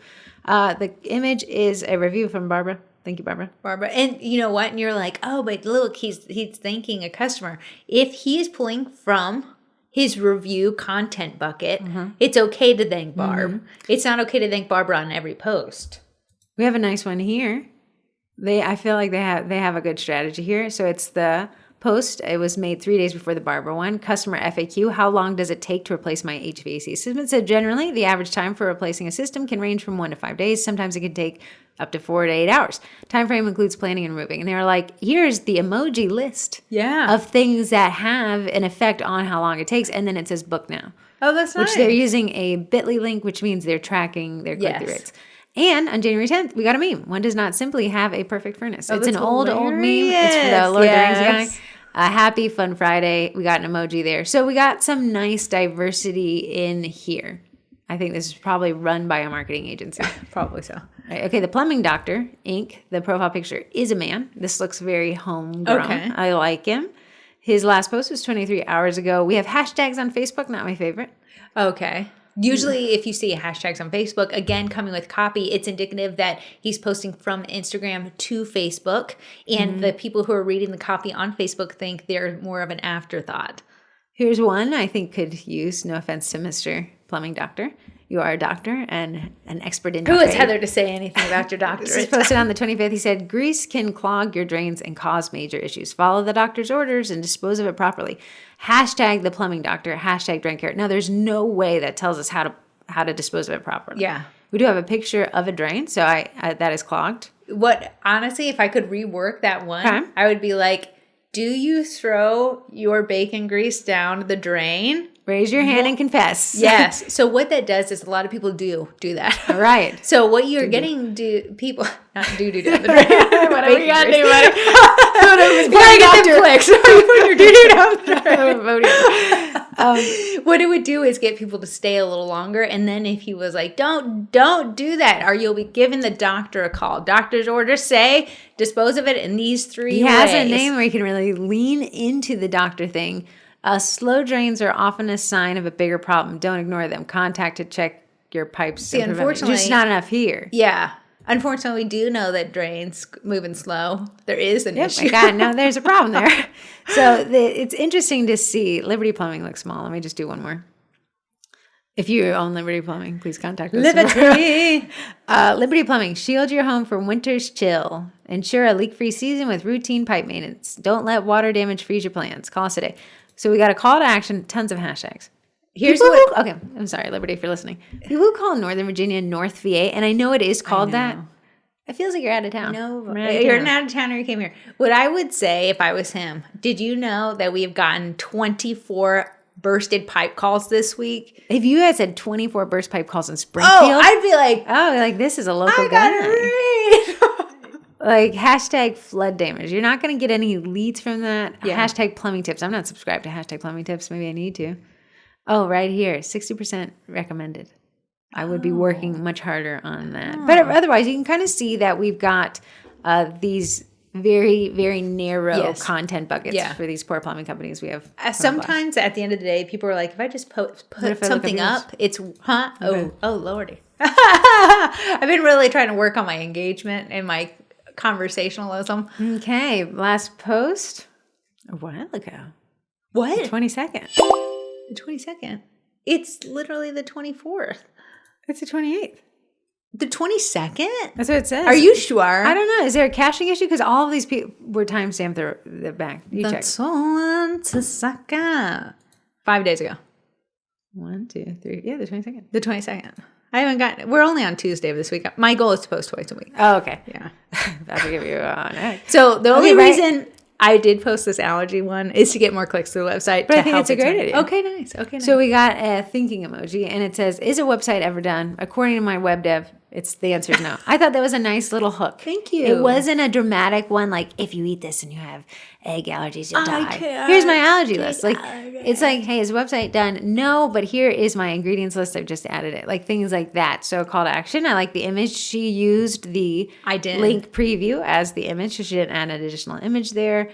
The image is a review from Barbara. Thank you, Barbara. Barbara. And you know what? And you're like, oh, but look, he's thanking a customer. If he's pulling from his review content bucket, it's okay to thank Barb. It's not okay to thank Barbara on every post. We have a nice one here. I feel like they have a good strategy here. So it's the post. It was made 3 days before the Barbara one. Customer FAQ: how long does it take to replace my HVAC system? It said generally the average time for replacing a system can range from 1 to 5 days. Sometimes it can take up to 4 to 8 hours. Time frame includes planning and removing. And they were like, here's the emoji list of things that have an effect on how long it takes. And then it says book now. Oh, that's nice. Which they're using a bit.ly link, which means they're tracking their click-through rates. And on January 10th, we got a meme. One does not simply have a perfect furnace. It's an old meme. It's for the Lord of the Rings guy. Happy Fun Friday. We got an emoji there. So we got some nice diversity in here. I think this is probably run by a marketing agency. Probably so. Right, okay, the Plumbing Doctor, Inc., the profile picture is a man. This looks very homegrown. Okay. I like him. His last post was 23 hours ago. We have hashtags on Facebook, not my favorite. Okay. Usually if you see hashtags on Facebook, again, coming with copy, it's indicative that he's posting from Instagram to Facebook. And the people who are reading the copy on Facebook think they're more of an afterthought. Here's one I think could use, no offense to Mr. Plumbing Doctor. You are a doctor and an expert in Who is Heather to say anything about your doctorate? This is posted on the 25th. He said, grease can clog your drains and cause major issues. Follow the doctor's orders and dispose of it properly. Hashtag the plumbing doctor. Hashtag drain care. Now, there's no way that tells us how to dispose of it properly. Yeah. We do have a picture of a drain, so I that is clogged. Honestly, if I could rework that one, I would be like, do you throw your bacon grease down the drain? Raise your hand and confess. Yes. So what that does is a lot of people do that. All right. So what you're getting people not do down the drain. Whatever you gotta do, buddy. What it would do is get people to stay a little longer, and then if he was like, don't do that, or you'll be giving the doctor a call. Doctor's orders say dispose of it in these 3 ways. He has a name where you can really lean into the doctor thing. Slow drains are often a sign of a bigger problem. Don't ignore them. Contact to check your pipes. See, unfortunately, there's just not enough here. Yeah. Unfortunately, we do know that drains moving slow. There is an issue. No, there's a problem there. So it's interesting to see. Liberty Plumbing looks small. Let me just do one more. If you own Liberty Plumbing, please contact us. Liberty! Liberty Plumbing. Shield your home from winter's chill. Ensure a leak-free season with routine pipe maintenance. Don't let water damage freeze your plans. Call us today. So we got a call to action, tons of hashtags. Okay, I'm sorry, Liberty, if you're listening. People who call Northern Virginia North VA, and I know it is called that. It feels like you're out of town. No, you're an out-of-towner. You came here. What I would say if I was him, did you know that we have gotten 24 bursted pipe calls this week? If you had said 24 burst pipe calls in Springfield, I'd be like, this is a local guy. Like hashtag flood damage. You're not going to get any leads from that. Yeah. Hashtag plumbing tips. I'm not subscribed to hashtag plumbing tips. Maybe I need to. Oh, right here. 60% recommended. I would be working much harder on that. But otherwise, you can kind of see that we've got these very, very narrow content buckets for these poor plumbing companies we have. Sometimes at the end of the day, people are like, if I just put something up, it's, okay. Oh, Lordy. I've been really trying to work on my engagement and my conversationalism. Okay, last post a while ago. What? The 22nd. The 22nd. It's literally the 24th. It's the 28th. The 22nd? That's what it says. Are you sure? I don't know. Is there a caching issue? Because all of these people were timestamped the back. You check. That's 5 days ago. 1, 2, 3. Yeah, the 22nd. The 22nd. I haven't gotten. We're only on Tuesday of this week. My goal is to post twice a week. Oh, okay. Yeah. About to give you a neck. So the only reason I did post this allergy one. Is to get more clicks to the website. But I think it's a great idea. Okay, nice. Okay, nice. So we got a thinking emoji, and it says, "Is a website ever done?" According to my web dev, the answer is no. I thought that was a nice little hook. Thank you. It wasn't a dramatic one like, if you eat this and you have egg allergies, you'll die. Here's my allergy list. Like, it's like, hey, is a website done? No, but here is my ingredients list. I've just added it. Like things like that. So call to action. I like the image. She used the link preview as the image, so she didn't add an additional image there.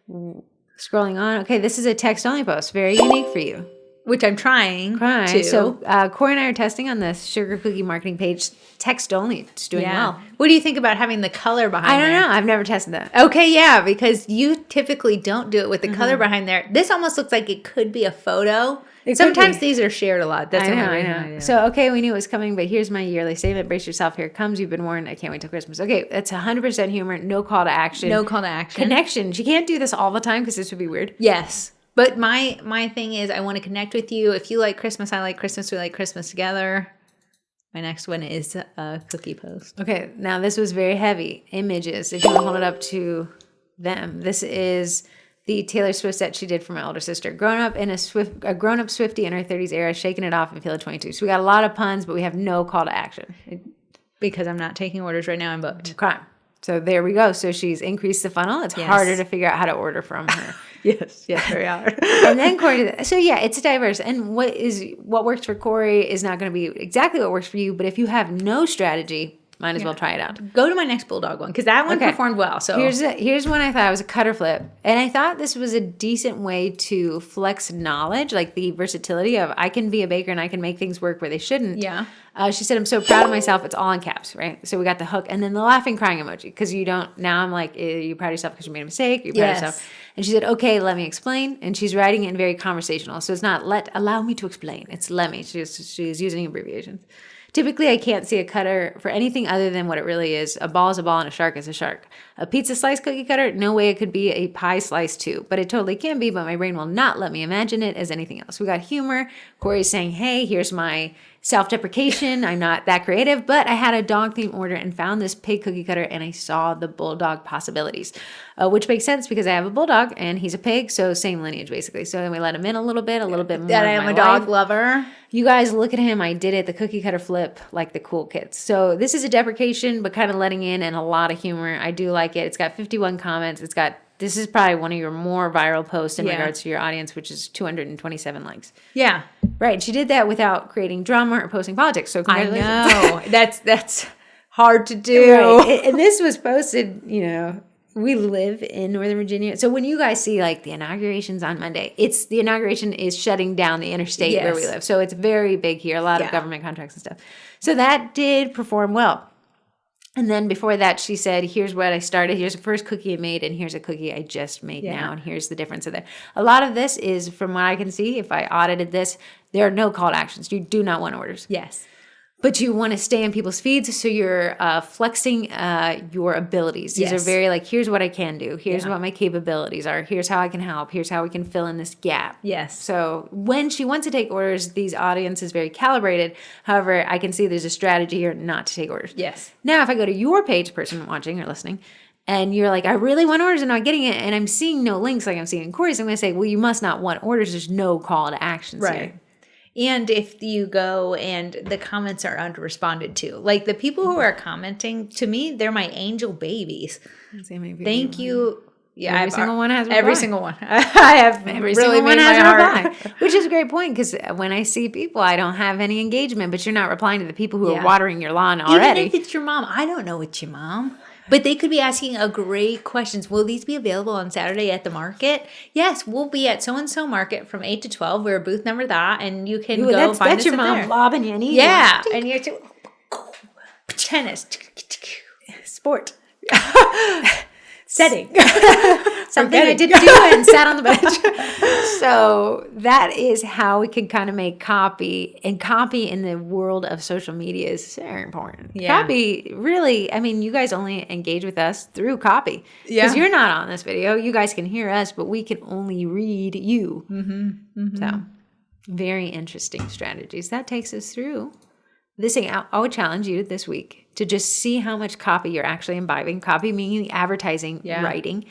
Scrolling on. Okay, this is a text-only post. Very unique for you. Which I'm trying to. So Corey and I are testing on this sugar cookie marketing page. Text-only. It's doing well. What do you think about having the color behind I don't know. I've never tested that. Okay, yeah, because you typically don't do it with the color behind there. This almost looks like it could be a photo. Sometimes these are shared a lot. That's I know. So, okay, we knew it was coming, but here's my yearly statement. Brace yourself. Here it comes. You've been warned. I can't wait till Christmas. Okay, that's 100% humor. No call to action. No call to action. Connection. She can't do this all the time because this would be weird. Yes. But my thing is I want to connect with you. If you like Christmas, I like Christmas. We like Christmas together. My next one is a cookie post. Okay, now this was very heavy. Images. If you want to hold it up to them. This is the Taylor Swift set she did for my older sister. A grown-up Swiftie in her 30s era, shaking it off and feeling 22. So we got a lot of puns, but we have no call to action. Because I'm not taking orders right now. I'm booked. Okay. So there we go. So she's increased the funnel. It's harder to figure out how to order from her. Yes, very hard. And then Corey, so yeah, it's diverse. And what works for Corey is not going to be exactly what works for you. But if you have no strategy, might as well try it out. Go to my next Bulldog one because that one performed well. So here's one I thought was a cutter flip. And I thought this was a decent way to flex knowledge, like the versatility of I can be a baker and I can make things work where they shouldn't. Yeah. She said, I'm so proud of myself. It's all in caps, right? So we got the hook and then the laughing, crying emoji. Because now I'm like, are you proud of yourself because you made a mistake? Are you proud of yourself? And she said, okay, let me explain. And she's writing it in very conversational. So it's not allow me to explain. It's let me. She's using abbreviations. Typically, I can't see a cutter for anything other than what it really is. A ball is a ball and a shark is a shark. A pizza slice cookie cutter, no way it could be a pie slice too. But it totally can be, but my brain will not let me imagine it as anything else. We got humor. Corey's saying, hey, here's my self-deprecation. I'm not that creative, but I had a dog theme order and found this pig cookie cutter and I saw the bulldog possibilities, which makes sense because I have a bulldog and he's a pig. So same lineage basically. So then we let him in a little bit more. That I am a dog lover. You guys look at him. I did it. The cookie cutter flip like the cool kids. So this is a deprecation, but kind of letting in and a lot of humor. I do like it. It's got 51 comments. This is probably one of your more viral posts in regards to your audience, which is 227 likes. Yeah. Right. She did that without creating drama or posting politics. So congratulations. I know. That's hard to do. Right. And this was posted, we live in Northern Virginia. So when you guys see like the inaugurations on Monday, the inauguration is shutting down the interstate where we live. So it's very big here, a lot of government contracts and stuff. So that did perform well. And then before that, she said, here's what I started. Here's the first cookie I made, and here's a cookie I just made now, and here's the difference of that. A lot of this is, from what I can see, if I audited this, there are no call to actions. You do not want orders. Yes. But you want to stay in people's feeds, so you're flexing your abilities. These are very like, here's what I can do. Here's what my capabilities are. Here's how I can help. Here's how we can fill in this gap. Yes. So when she wants to take orders, these audience is very calibrated. However, I can see there's a strategy here not to take orders. Yes. Now, if I go to your page, person watching or listening, and you're like, I really want orders and I'm not getting it, and I'm seeing no links like I'm seeing in Corey's, I'm going to say, well, you must not want orders. There's no call to actions here. And if you go and the comments are unresponded to, like the people who are commenting, to me, they're my angel babies. Thank you. Yeah, every single one has a reply. Every single one. I have every really single one made has my a heart. reply, which is a great point because when I see people, I don't have any engagement, but you're not replying to the people who are watering your lawn already. Even if it's your mom, I don't know it's your mom. But they could be asking a great questions. Will these be available on Saturday at the market? Yes, we'll be at so-and-so market from 8 to 12. We're booth number that, and you can go find that's us your mom there. lobbing you an email. Yeah, and you're tennis. Sport. Setting. Something I didn't do and sat on the bench. So that is how we can kind of make copy. And copy in the world of social media is very important. Yeah. Copy, really, I mean, you guys only engage with us through copy. Because you're not on this video. You guys can hear us, but we can only read you. So very interesting strategies. That takes us through this thing. I would challenge you this week to just see how much copy you're actually imbibing. Copy meaning advertising, writing.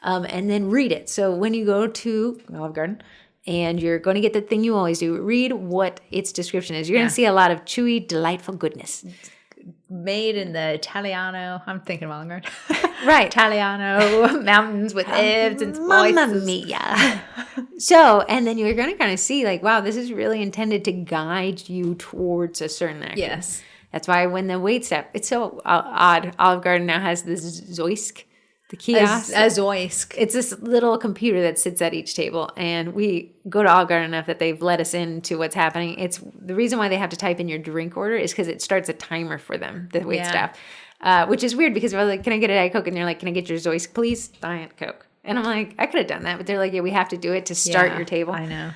and then read it. So when you go to Olive Garden and you're going to get the thing you always do, read what its description is. You're going to see a lot of chewy, delightful goodness. Made in the Italiano, I'm thinking of Olive Garden. Right. Italiano mountains with ebbs and spices. Mamma mia. So, and then you're going to kind of see like, wow, this is really intended to guide you towards a certain action. Yes. That's why when the wait step, it's so odd. Olive Garden now has this Zoisk, the kiosk. A Zoisk. It's this little computer that sits at each table, and we go to Olive Garden enough that they've let us into what's happening. It's the reason why they have to type in your drink order is because it starts a timer for them, the wait staff, which is weird because we're like, can I get a Diet Coke? And they're like, can I get your Zoisk, please? Diet Coke. And I'm like, I could have done that, but they're like, yeah, we have to do it to start your table. I know.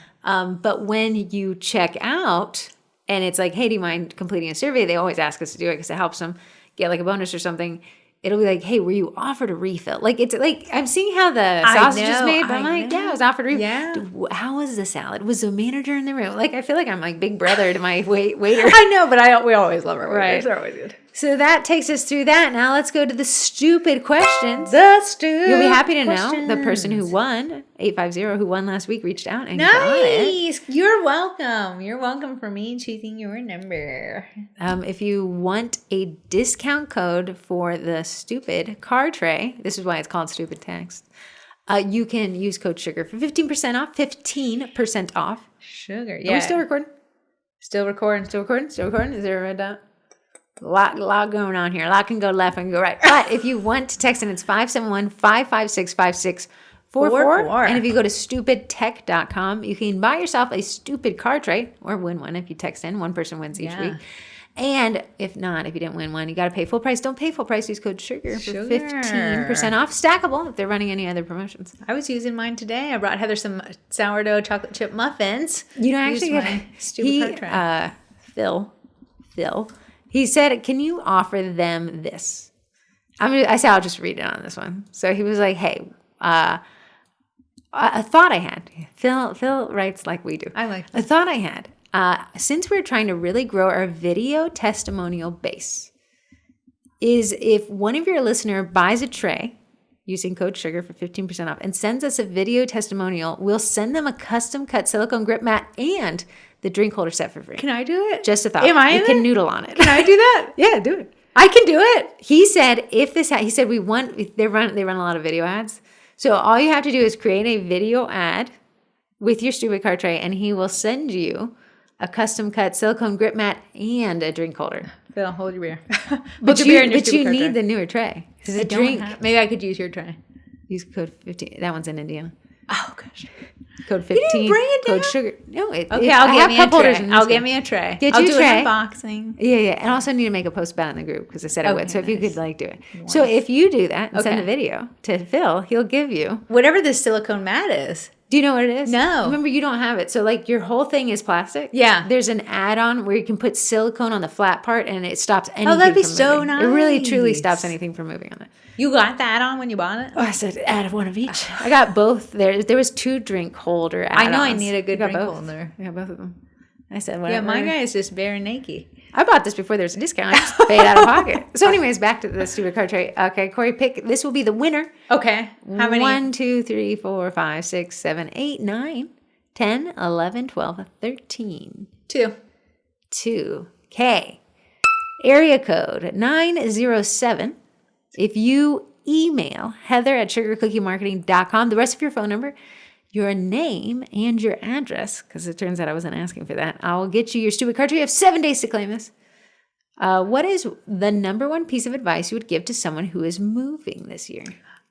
But when you check out, and it's like, hey, do you mind completing a survey? They always ask us to do it because it helps them get like a bonus or something. It'll be like, hey, were you offered a refill? Like, it's like, I'm seeing how the sausage is made, but I'm like, yeah, I was offered a refill. Yeah. Dude, how was the salad? Was the manager in the room? Like, I feel like I'm like big brother to my waiter. I know, but we always love our waiters. Right. They're always good. So that takes us through that. Now let's go to the stupid questions. You'll be happy to know the person who won, 850, who won last week, reached out and got Nice. You're welcome. You're welcome for me choosing your number. If you want a discount code for the stupid car tray, this is why it's called Stupid Text, you can use code SUGAR for 15% off. 15% off. Sugar. Yeah. Are we still recording? Still recording. Still recording? Still recording? Is there a red dot? A lot going on here. A lot can go left and go right. But if you want to text in, it's 571-556-5644. And if you go to stupidtech.com, you can buy yourself a stupid car tray or win one if you text in. One person wins each week. And if not, if you didn't win one, you got to pay full price. Don't pay full price. Use code SUGAR for 15% off. Stackable if they're running any other promotions. I was using mine today. I brought Heather some sourdough chocolate chip muffins. You know, actually, my stupid car tray. Phil, he said, can you offer them this? I said, I'll just read it on this one. So he was like, hey, a thought I had. Phil writes like we do. I like that. A thought I had. Since we're trying to really grow our video testimonial base, is if one of your listener buys a tray using code SUGAR for 15% off and sends us a video testimonial, we'll send them a custom cut silicone grip mat and the drink holder set for free. Can I do it? Just a thought. Am I You can noodle on it. Can I do that? Yeah, do it. I can do it. He said they run a lot of video ads. So all you have to do is create a video ad with your stupid car tray and he will send you a custom cut silicone grip mat and a drink holder. Phil, hold your beer. But you need the newer tray. Maybe I could use your tray. Use code 15. That one's in Indiana. Oh gosh. Code 15. You didn't bring it down? Code SUGAR. No, I'll get me a tray. I'll get me a tray. I'll do tray. an unboxing. Yeah. And also need to make a post about it in the group because I said I would. So if you could do it. So if you do that and send the video to Phil, he'll give you whatever this silicone mat is. Do you know what it is? No. Remember, you don't have it. So, like, your whole thing is plastic. Yeah. There's an add-on where you can put silicone on the flat part, and it stops anything. Oh, that'd be from so moving. nice. It really, truly stops anything from moving on it. You got the add-on when you bought it? Oh, I said add one of each. I got both. There was 2 drink holder add-ons. I know I need a good drink holder. I got both of them. I said whatever. Yeah, my guy is just bare naked. I bought this before there was a discount. I just paid out of pocket. So, anyways, back to the stupid card tray. Okay, Corey, pick. This will be the winner. Okay. How many? 1, 2, 3, 4, 5, 6, 7, 8, 9, 10, 11, 12, 13. 2. Okay. Area code 907. If you email heather@sugarcookiemarketing.com, the rest of your phone number, your name, and your address, because it turns out I wasn't asking for that, I will get you your stupid card tray. You have 7 days to claim this. What is the number one piece of advice you would give to someone who is moving this year?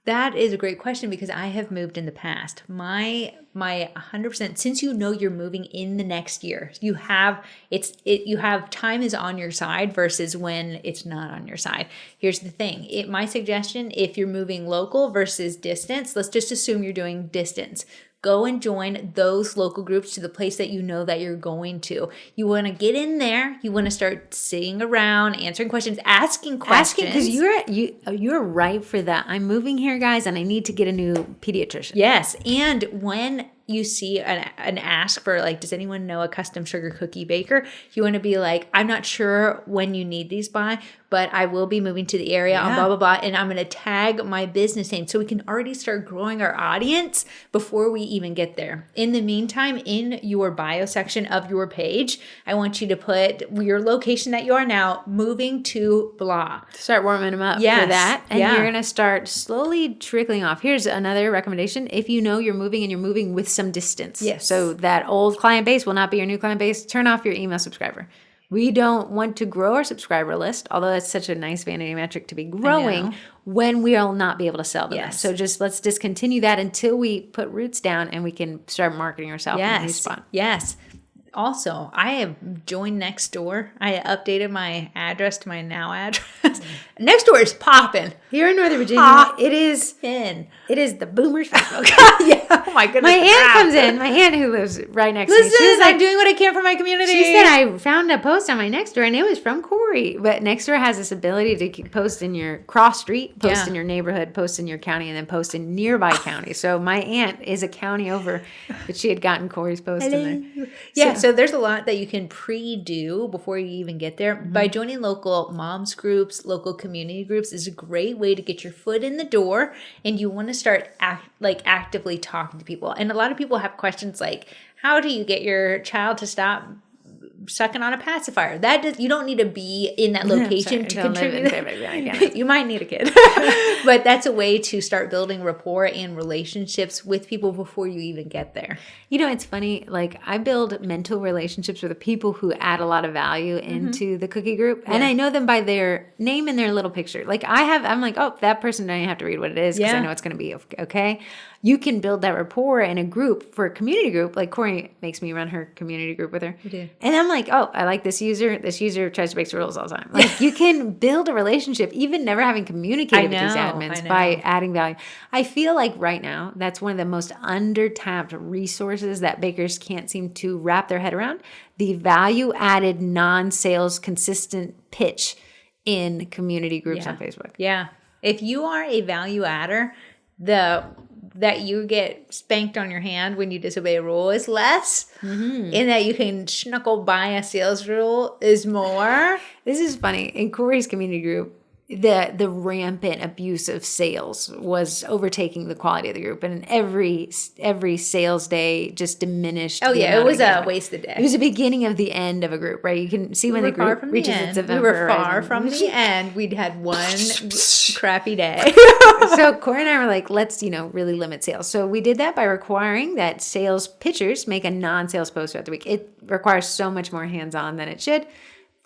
That is a great question because I have moved in the past. My 100%, since you know you're moving in the next year, you have time is on your side versus when it's not on your side. Here's the thing. My suggestion, if you're moving local versus distance, let's just assume you're doing distance. Go and join those local groups to the place that you know that you're going to. You want to get in there. You want to start sitting around, answering questions, asking questions. Because you're right for that. I'm moving here, guys, and I need to get a new pediatrician. Yes, and when you see an ask for like, does anyone know a custom sugar cookie baker? You want to be like, I'm not sure when you need these by, but I will be moving to the area on blah, blah, blah. And I'm going to tag my business name so we can already start growing our audience before we even get there. In the meantime, in your bio section of your page, I want you to put your location that you are now, moving to blah. Start warming them up for that. And you're going to start slowly trickling off. Here's another recommendation. If you know you're moving and you're moving with some distance. Yes. So that old client base will not be your new client base. Turn off your email subscriber. We don't want to grow our subscriber list, although that's such a nice vanity metric to be growing when we'll not be able to sell to them. So just let's discontinue that until we put roots down and we can start marketing ourselves in a new spot. Yes. Also, I have joined Nextdoor. I updated my address to my now address. Nextdoor is popping. Here in Northern Virginia, it is the boomers Facebook. Oh my goodness. My aunt comes in. My aunt who lives right next to me. She was like, I'm doing what I can for my community. She said, I found a post on my Nextdoor and it was from Corey. But Nextdoor has this ability to post in your cross street, post in your neighborhood, post in your county, and then post in nearby counties. So my aunt is a county over, but she had gotten Corey's post in there. Yeah. So there's a lot that you can pre-do before you even get there. By joining local moms groups, local community groups is a great way to get your foot in the door, and you want to start actively talking to people. And a lot of people have questions like, how do you get your child to stop sucking on a pacifier? You don't need to be in that location to contribute. You might need a kid. But that's a way to start building rapport and relationships with people before you even get there. You know, it's funny. Like, I build mental relationships with the people who add a lot of value into the cookie group. And I know them by their name and their little picture. Like, I'm like, oh, that person, I don't have to read what it is because I know it's going to be okay. You can build that rapport in a group for a community group. Like, Corey makes me run her community group with her. And I'm like, oh, I like this user. This user tries to break the rules all the time. Like, you can build a relationship, even never having communicated with these admins by adding value. I feel like right now, that's one of the most under-tapped resources that bakers can't seem to wrap their head around. The value-added, non-sales, consistent pitch in community groups on Facebook. Yeah. If you are a value adder, that you get spanked on your hand when you disobey a rule is less, and that you can snuckle by a sales rule is more. This is funny. In Corey's community group, the rampant abuse of sales was overtaking the quality of the group, and every sales day just diminished. Oh yeah, it was a wasted day. It was the beginning of the end of a group, right? You can see when the group reaches its event. We were far from the end. We'd had one crappy day. So Corey and I were like, let's really limit sales. So we did that by requiring that sales pitchers make a non-sales post throughout the week. It requires so much more hands-on than it should.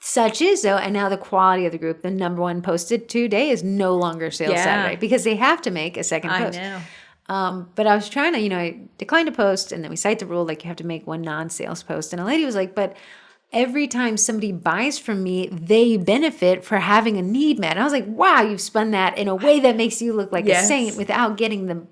Such is though, and now the quality of the group, the number one posted today is no longer Sales Saturday because they have to make a second post. I know. But I was trying to, I declined to post, and then we cite the rule like you have to make one non-sales post. And a lady was like, but every time somebody buys from me, they benefit for having a need met. And I was like, wow, you've spun that in a way that makes you look like a saint without getting the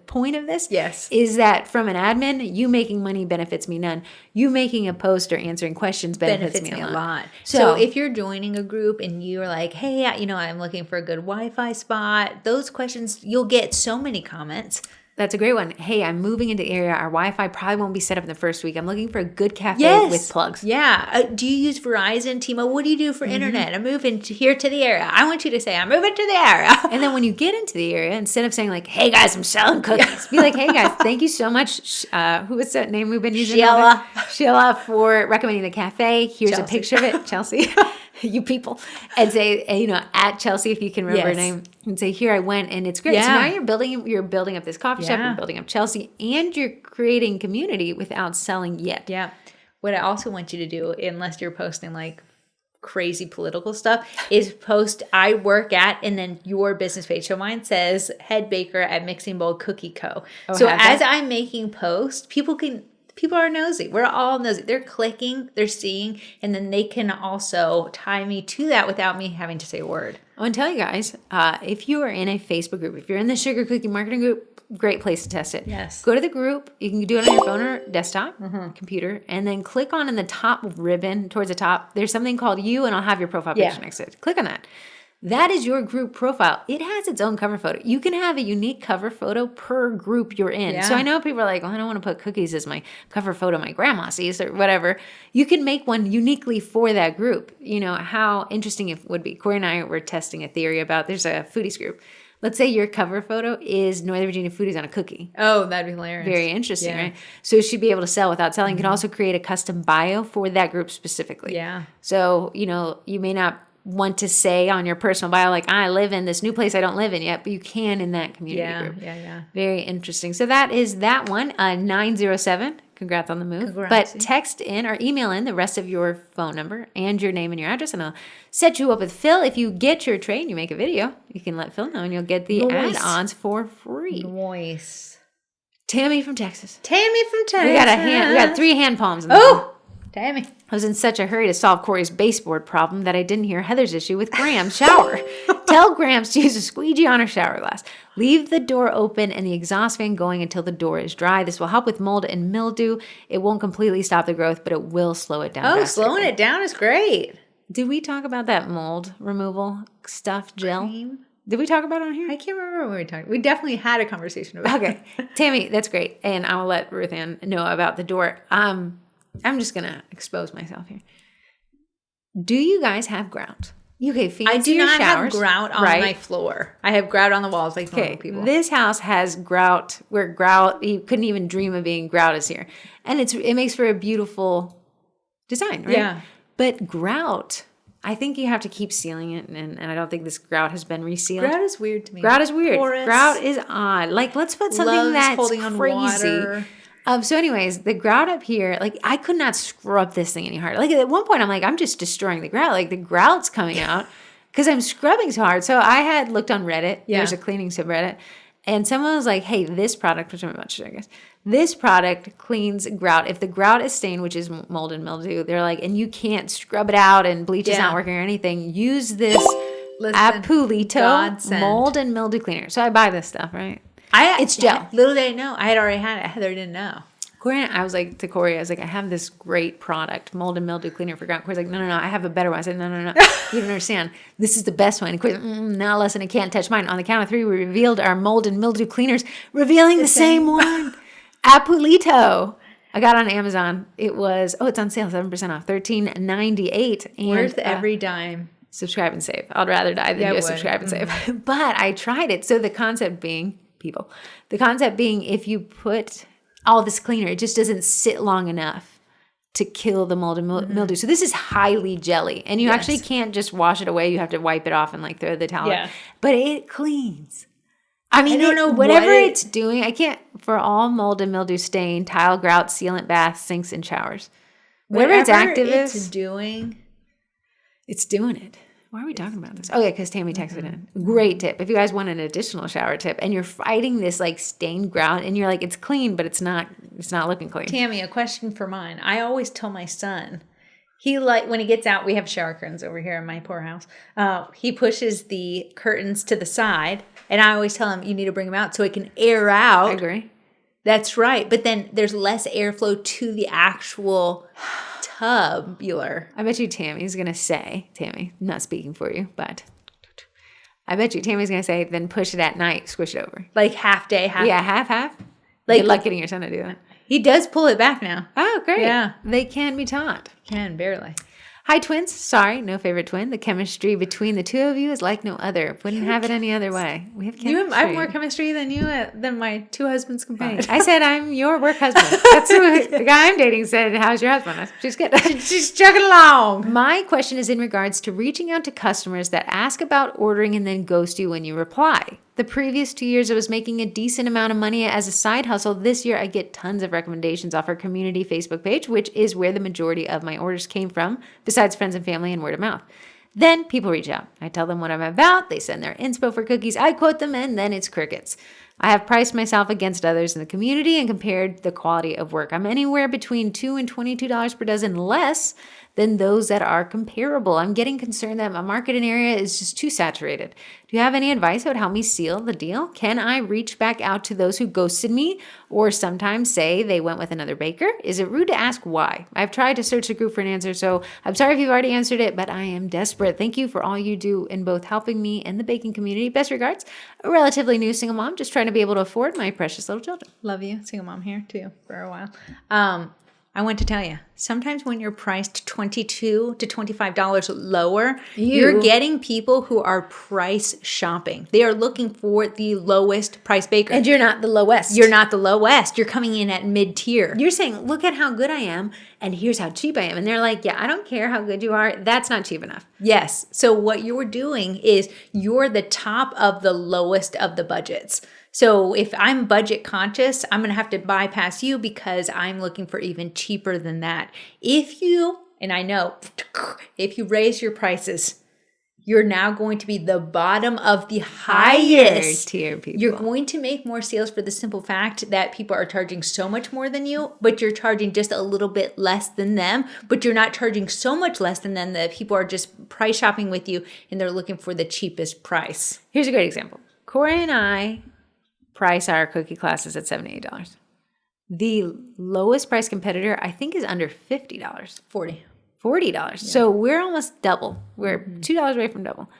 point of this is that from an admin, you making money benefits me none. You making a post or answering questions benefits me a lot. So if you're joining a group and you're like, hey, I'm looking for a good Wi-Fi spot, those questions, you'll get so many comments. That's a great one. Hey, I'm moving into the area. Our Wi-Fi probably won't be set up in the first week. I'm looking for a good cafe with plugs. Yeah. Do you use Verizon, T-Mobile? What do you do for internet? I'm moving here to the area. I want you to say, I'm moving to the area. And then when you get into the area, instead of saying like, hey guys, I'm selling cookies, be like, hey guys, thank you so much. Who is that name we've been using? Sheila for recommending the cafe. Here's a picture of it. Chelsea. You people. And say, at Chelsea, if you can remember her name, and say, here I went, and it's great. So now you're building up this coffee shop, you're building up Chelsea, and you're creating community without selling yet. Yeah. What I also want you to do, unless you're posting like crazy political stuff, is post I work at and then your business page. So mine says head baker at Mixing Bowl Cookie Co. So as I'm making posts, people are nosy. We're all nosy. They're clicking, they're seeing, and then they can also tie me to that without me having to say a word. I want to tell you guys, if you are in a Facebook group, if you're in the Sugar Cookie Marketing Group, great place to test it. Yes. Go to the group. You can do it on your phone or desktop, computer, and then click on in the top ribbon towards the top. There's something called You, and I'll have your profile picture next to it. Click on that. That is your group profile. It has its own cover photo. You can have a unique cover photo per group you're in. So I know people are like, well, I don't want to put cookies as my cover photo my grandma sees or whatever. You can make one uniquely for that group. You know, how interesting it would be. Corey and I were testing a theory about, there's a foodies group. Let's say your cover photo is Northern Virginia foodies on a cookie. Oh, that'd be hilarious. Very interesting, right? So she'd be able to sell without selling. You can also create a custom bio for that group specifically. Yeah. So, you know, you may not want to say on your personal bio, like, I live in this new place I don't live in yet, but you can in that community group. Yeah. Very interesting. So that is that one, 907. Congrats on the move. Congrats. But text in or email in the rest of your phone number and your name and your address, and I'll set you up with Phil. If you get your tray and you make a video, you can let Phil know, and you'll get the add-ons for free. Nice. Tammy from Texas. Tammy from Texas. We got 3 hand palms. Tammy. I was in such a hurry to solve Corey's baseboard problem that I didn't hear Heather's issue with Graham's shower. Tell Grams to use a squeegee on her shower glass. Leave the door open and the exhaust fan going until the door is dry. This will help with mold and mildew. It won't completely stop the growth, but it will slow it down. Oh, slowing it down is great. Did we talk about that mold removal stuff gel? Cream? Did we talk about it on here? I can't remember when we talked. We definitely had a conversation about it. Okay. Tammy, that's great. And I will let Ruth Ann know about the door. I'm just going to expose myself here. Do you guys have grout? Okay, fancy I do not showers, have grout on my floor. I have grout on the walls like normal people. This house has grout where grout, you couldn't even dream of being grout is here. And it makes for a beautiful design, right? Yeah. But grout, I think you have to keep sealing it, and I don't think this grout has been resealed. Grout is weird to me. Grout is weird. Porous. Grout is odd. Like, let's put something that's holding on crazy. Water. So anyways, the grout up here, like, I could not scrub this thing any harder. Like, at one point, I'm like, I'm just destroying the grout. Like, the grout's coming out because I'm scrubbing so hard. So I had looked on Reddit. Yeah. There's a cleaning subreddit. And someone was like, hey, this product, which I'm about to show, I guess, this product cleans grout. If the grout is stained, which is mold and mildew, they're like, and you can't scrub it out and bleach is not working or anything, use this Apulito mold and mildew cleaner. So I buy this stuff, right? It's gel. Little did I know. I had already had it. Heather didn't know. Corey, I was like to Corey, I was like, I have this great product, mold and mildew cleaner for grout. Corey's like, no, I have a better one. I said, no. You don't understand. This is the best one. And Corey's like, now listen, I can't touch mine. On the count of 3, we revealed our mold and mildew cleaners, revealing the same one. Apulito. I got on Amazon. It was, it's on sale, 7% off, $13.98. Worth every dime. Subscribe and save. I'd rather die than just subscribe and save. But I tried it. So the concept being, if you put all this cleaner, it just doesn't sit long enough to kill the mold and mildew. So this is highly jelly, and you actually can't just wash it away. You have to wipe it off and like throw the towel. Yeah. But it cleans. I mean, I don't know whatever it's doing. I can't, for all mold and mildew stain, tile, grout, sealant, baths, sinks, and showers. Whatever its active is, it's doing it. Why are we talking about this? Okay, because Tammy texted in. Great tip. If you guys want an additional shower tip and you're fighting this like stained grout and you're like, it's clean, but it's not looking clean. Tammy, a question for mine. I always tell my son, when he gets out, we have shower curtains over here in my poor house. He pushes the curtains to the side, and I always tell him, you need to bring them out so it can air out. I agree. That's right. But then there's less airflow to the actual tubular. I bet you Tammy's going to say, Tammy, I'm not speaking for you, but I bet you Tammy's going to say, then push it at night, squish it over. Like half day, half. Yeah, half. Like, good luck getting your son to do that. He does pull it back now. Oh, great. Yeah. They can be taught. Can, barely. Hi, twins. Sorry, no favorite twin. The chemistry between the two of you is like no other. Wouldn't have it any other way. We have chemistry. I have more chemistry than you, than my 2 husbands combined. Hey, I said I'm your work husband. That's who the guy I'm dating said, how's your husband? She's good. She's chugging along. My question is in regards to reaching out to customers that ask about ordering and then ghost you when you reply. The previous 2 years, I was making a decent amount of money as a side hustle. This year, I get tons of recommendations off our community Facebook page, which is where the majority of my orders came from, besides friends and family and word of mouth. Then people reach out. I tell them what I'm about. They send their inspo for cookies. I quote them, and then it's crickets. I have priced myself against others in the community and compared the quality of work. I'm anywhere between $2 and $22 per dozen less than those that are comparable. I'm getting concerned that my market and area is just too saturated. Do you have any advice that would help me seal the deal? Can I reach back out to those who ghosted me or sometimes say they went with another baker? Is it rude to ask why? I've tried to search the group for an answer, so I'm sorry if you've already answered it, but I am desperate. Thank you for all you do in both helping me and the baking community. Best regards, a relatively new single mom just trying to be able to afford my precious little children. Love you. Single mom here too for a while. I want to tell you, sometimes when you're priced $22 to $25 lower, you're getting people who are price shopping. They are looking for the lowest price baker. And you're not the lowest. You're not the lowest. You're coming in at mid-tier. You're saying, look at how good I am, and here's how cheap I am. And they're like, yeah, I don't care how good you are. That's not cheap enough. Yes. So what you're doing is you're the top of the lowest of the budgets. So if I'm budget conscious, I'm going to have to bypass you because I'm looking for even cheaper than that. If you raise your prices, you're now going to be the bottom of the highest tier people. You're going to make more sales for the simple fact that people are charging so much more than you, but you're charging just a little bit less than them, but you're not charging so much less than them that people are just price shopping with you and they're looking for the cheapest price. Here's a great example. Corey and I price our cookie classes at $78. The lowest price competitor, I think, is under $50. $40. Yeah. So we're almost double. We're $2 away from double.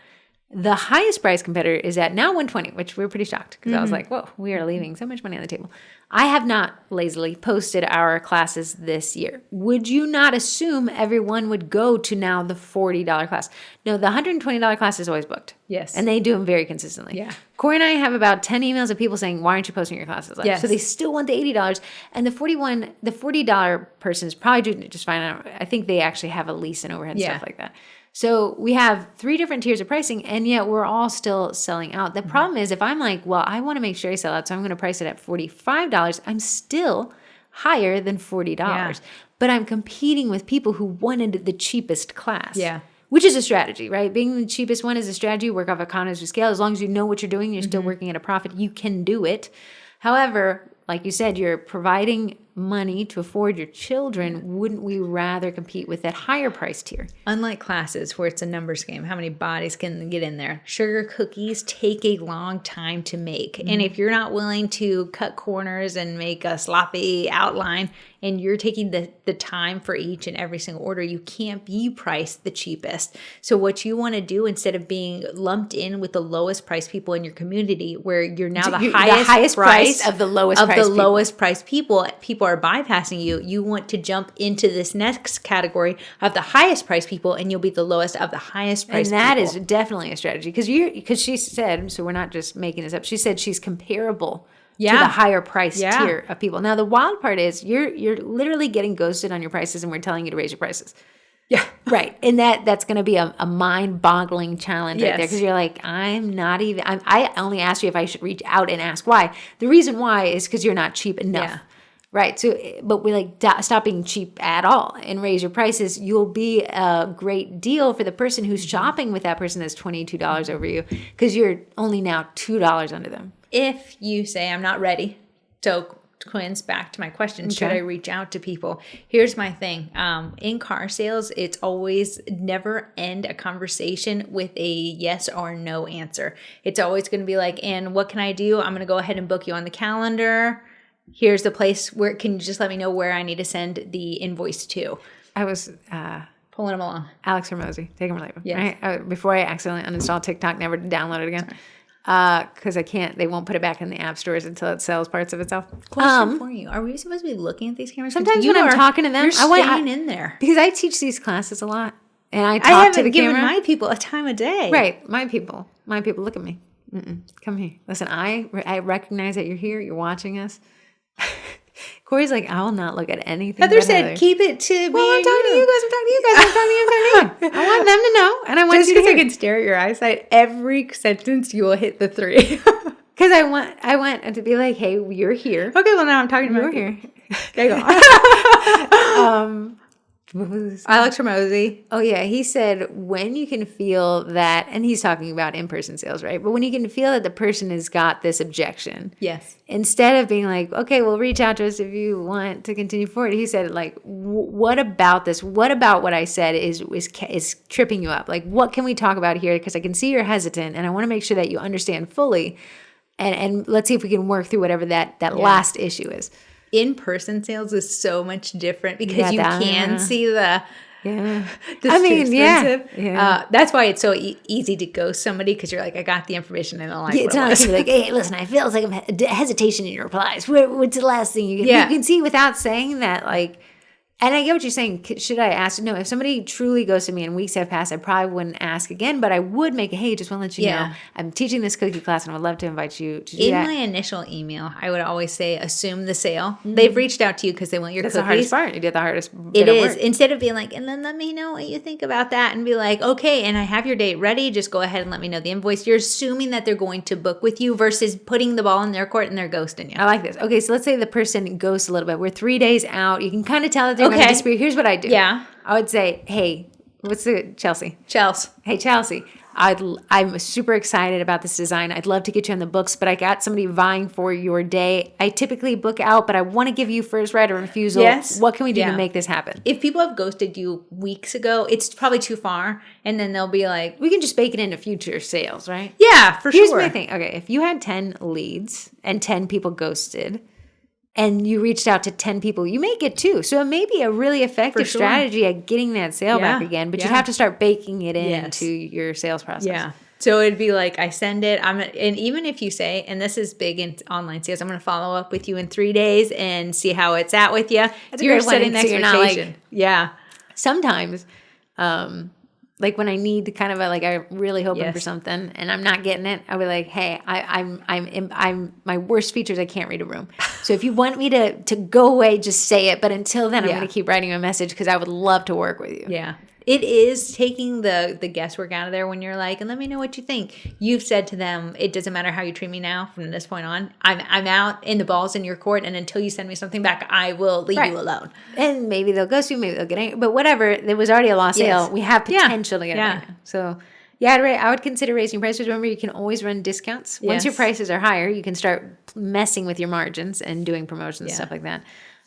The highest price competitor is at now $120, which we're pretty shocked because I was like, whoa, we are leaving so much money on the table. I have not lazily posted our classes this year. Would you not assume everyone would go to now the $40 class? No, the $120 class is always booked. Yes. And they do them very consistently. Yeah. Corey and I have about 10 emails of people saying, why aren't you posting your classes? Yes. So they still want the $80. And the $40 person is probably doing just fine. I think they actually have a lease and overhead and stuff like that. So we have 3 different tiers of pricing, and yet we're all still selling out. The problem is if I'm like, well, I want to make sure I sell out, so I'm going to price it at $45, I'm still higher than $40. Yeah. But I'm competing with people who wanted the cheapest class. Yeah. Which is a strategy, right? Being the cheapest one is a strategy. Work off economies of scale. As long as you know what you're doing, you're still working at a profit, you can do it. However, like you said, you're providing money to afford your children. Wouldn't we rather compete with that higher price tier? Unlike classes where it's a numbers game, how many bodies can get in there? Sugar cookies take a long time to make. And if you're not willing to cut corners and make a sloppy outline, and you're taking the time for each and every single order, you can't be priced the cheapest. So what you want to do, instead of being lumped in with the lowest price people in your community, where you're now the highest price of the lowest price people are bypassing you, you want to jump into this next category of the highest price people, and you'll be the lowest of the highest price people. And that is definitely a strategy, because she said, so we're not just making this up, she said she's comparable to the higher price tier of people. Now, the wild part is you're literally getting ghosted on your prices, and we're telling you to raise your prices. Yeah. Right. And that's going to be a mind-boggling challenge right there, because you're like, I only asked you if I should reach out and ask why. The reason why is because you're not cheap enough. Yeah. Right. So, but we stop being cheap at all and raise your prices. You'll be a great deal for the person who's shopping with that person that's $22 over you, because you're only now $2 under them. If you say, I'm not ready, so twins, back to my question, should I reach out to people? Here's my thing. In car sales, it's always never end a conversation with a yes or no answer. It's always going to be like, and what can I do? I'm going to go ahead and book you on the calendar. Here's the place where, can you just let me know where I need to send the invoice to? I was pulling them along. Alex Hormozy, take him or leave him. Yes. Right? Before I accidentally uninstalled TikTok, never download it again. Because they won't put it back in the app stores until it sells parts of itself. Question for you. Are we supposed to be looking at these cameras? Sometimes when I'm talking to them, you're staying in there. Because I teach these classes a lot. And I talk to the camera. I haven't given my people a time of day. Right. My people, look at me. Come here. Listen, I recognize that you're here. You're watching us. Corey's like, I will not look at anything. Heather said, keep it to me. Well, I'm talking to you guys. I want them to know. And I want just you to because I can stare at your eyesight, every sentence you will hit the 3. Because I want to be like, hey, you're here. Okay, well now I'm talking about you're here. Okay, go on. Alex Ramosi. Oh, yeah. He said when you can feel that, and he's talking about in-person sales, right? But when you can feel that the person has got this objection. Yes. Instead of being like, okay, well, reach out to us if you want to continue forward. He said, like, what about this? What about what I said is tripping you up? Like, what can we talk about here? Because I can see you're hesitant, and I want to make sure that you understand fully. And let's see if we can work through whatever that last issue is. In-person sales is so much different because you can see the I mean, yeah. That's why it's so easy to ghost somebody, because you're like, I got the information and I don't like it's not like, like, hey, listen, I feel like I'm hesitation in your replies. What's the last thing you can see without saying that, like. And I get what you're saying. Should I ask? No, if somebody truly goes to me and weeks have passed, I probably wouldn't ask again, but I would make a, hey, just want to let you know, I'm teaching this cookie class and I would love to invite you to do that. In my initial email, I would always say, assume the sale. Mm-hmm. They've reached out to you because they want your cookies. That's the hardest part. You did the hardest bit of work. Instead of being like, and then let me know what you think about that, and be like, okay, and I have your date ready, just go ahead and let me know the invoice. You're assuming that they're going to book with you versus putting the ball in their court and they're ghosting you. I like this. Okay, so let's say the person ghosts a little bit. We're 3 days out. You can kind of tell that they're going to dispute. Here's what I do. Yeah. I would say, hey, what's the Chelsea? Chelsea. Hey, Chelsea. I'm super excited about this design. I'd love to get you on the books, but I got somebody vying for your day. I typically book out, but I want to give you first right of refusal. Yes. What can we do to make this happen? If people have ghosted you weeks ago, it's probably too far. And then they'll be like, we can just bake it into future sales, right? Yeah, for Here's sure. Here's my thing. Okay, if you had 10 leads and 10 people ghosted, and you reached out to 10 people, you may get 2. So it may be a really effective strategy at getting that sale back again, but you have to start baking it into your sales process. Yeah. So it'd be like, I send it, and even if you say, and this is big in online sales, I'm going to follow up with you in 3 days and see how it's at with you. You're setting the expectation. Yeah. Sometimes, like when I need kind of I'm really hoping for something and I'm not getting it, I'll be like, hey, I'm my worst feature is I can't read a room. So if you want me to go away, just say it. But until then, I'm going to keep writing you a message because I would love to work with you. Yeah. It is taking the guesswork out of there when you're like, and let me know what you think. You've said to them, it doesn't matter how you treat me now from this point on. I'm out and the ball's in your court, and until you send me something back, I will leave you alone. And maybe they'll ghost you, maybe they'll get angry. But whatever, there was already a lost sale. We have potential to get it back. So I would consider raising prices. Remember, you can always run discounts. Once your prices are higher, you can start messing with your margins and doing promotions and stuff like that.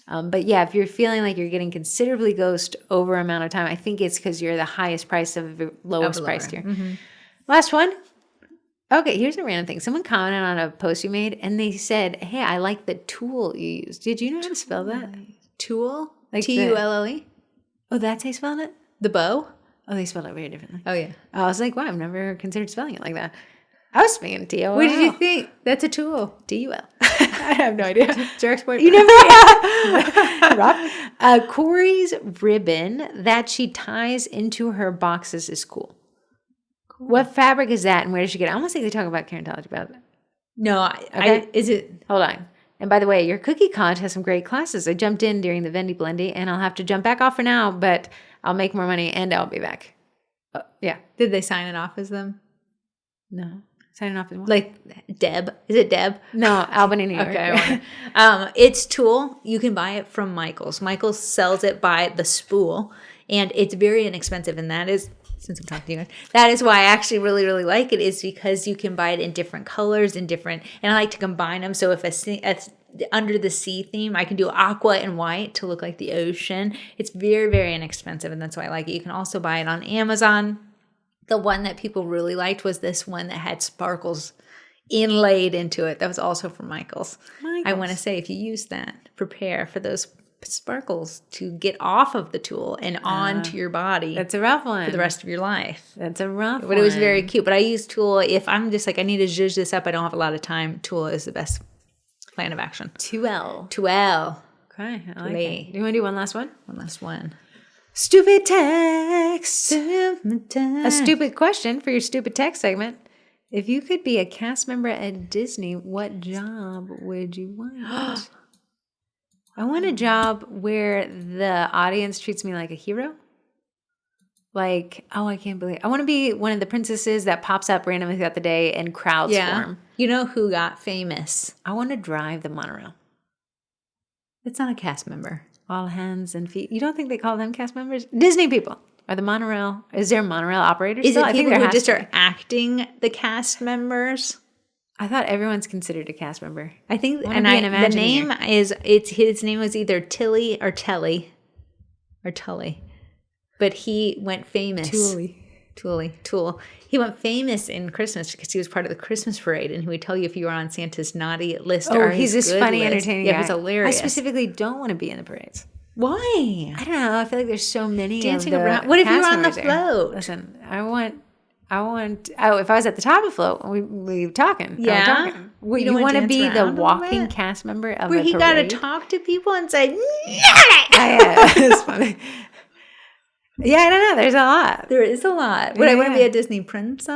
But if you're feeling like you're getting considerably ghost over amount of time, I think it's because you're the highest price of the lowest price tier. Mm-hmm. Last one. Okay, here's a random thing. Someone commented on a post you made, and they said, hey, I like the tool you use. Did you know how to spell that? Tool? Like Tulle? Oh, that's how you spelled it? The bow? Oh, they spelled it very differently. Oh, yeah. I was like, wow, I've never considered spelling it like that. I was speaking T-O-L. What did you think? That's a tool. D-U-L. I have no idea. Jerk's boyfriend. You never Rob. Corey's ribbon that she ties into her boxes is cool. What fabric is that and where did she get it? I almost think they talk about gerontology about it. No, is it? Hold on. And by the way, your cookie college has some great classes. I jumped in during the Vendy Blendy, and I'll have to jump back off for now, but I'll make more money and I'll be back. Did they sign it off as them? No. Signing off as what? Like Deb. Is it Deb? No, Albany, New York. Okay. It's tulle. You can buy it from Michaels. Michaels sells it by the spool, and it's very inexpensive. And that is, since I'm talking to you, that is why I actually really, really like it, is because you can buy it in different colors and I like to combine them. So if a under the sea theme, I can do aqua and white to look like the ocean. It's very, very inexpensive, and that's why I like it. You can also buy it on Amazon. The one that people really liked was this one that had sparkles inlaid into it. That was also from Michaels. I want to say, if you use that, prepare for those sparkles to get off of the tool and onto your body. That's a rough one. For the rest of your life. That's a rough one. But it was very cute. But I use tulle. If I'm just like, I need to zhuzh this up, I don't have a lot of time, tulle is the best plan of action. Tulle. Tulle. Okay, I like it. Do you want to do one last one? One last one. Stupid text. A stupid question for your stupid text segment. If you could be a cast member at Disney, what job would you want? I want a job where the audience treats me like a hero. Like, I can't believe I want to be one of the princesses that pops up randomly throughout the day and crowds form. You know who got famous? I want to drive the monorail. It's not a cast member. All hands and feet. You don't think they call them cast members? Disney people. Are the monorail, is there monorail operators Is still? it I think people there who has just to are acting the cast members? I thought everyone's considered a cast member. I think, the name is, his name was either Tilly or Telly. Or Tully. But he went famous. Tool. He went famous in Christmas because he was part of the Christmas parade, and he would tell you if you were on Santa's naughty list. Oh, he's this funny, list. entertaining guy. guy. He's hilarious. I specifically don't want to be in the parades. Why? I don't know. I feel like there's so many dancing of the around. What if you were on the there. float? Listen, I want. Oh, if I was at the top of the float, we talking. Yeah. Talking. You want to be the walking cast member of a parade? Where he got to talk to people and say, yeah, it's funny. Yeah, I don't know. There's a lot. There is a lot. Would I want to be a Disney princess?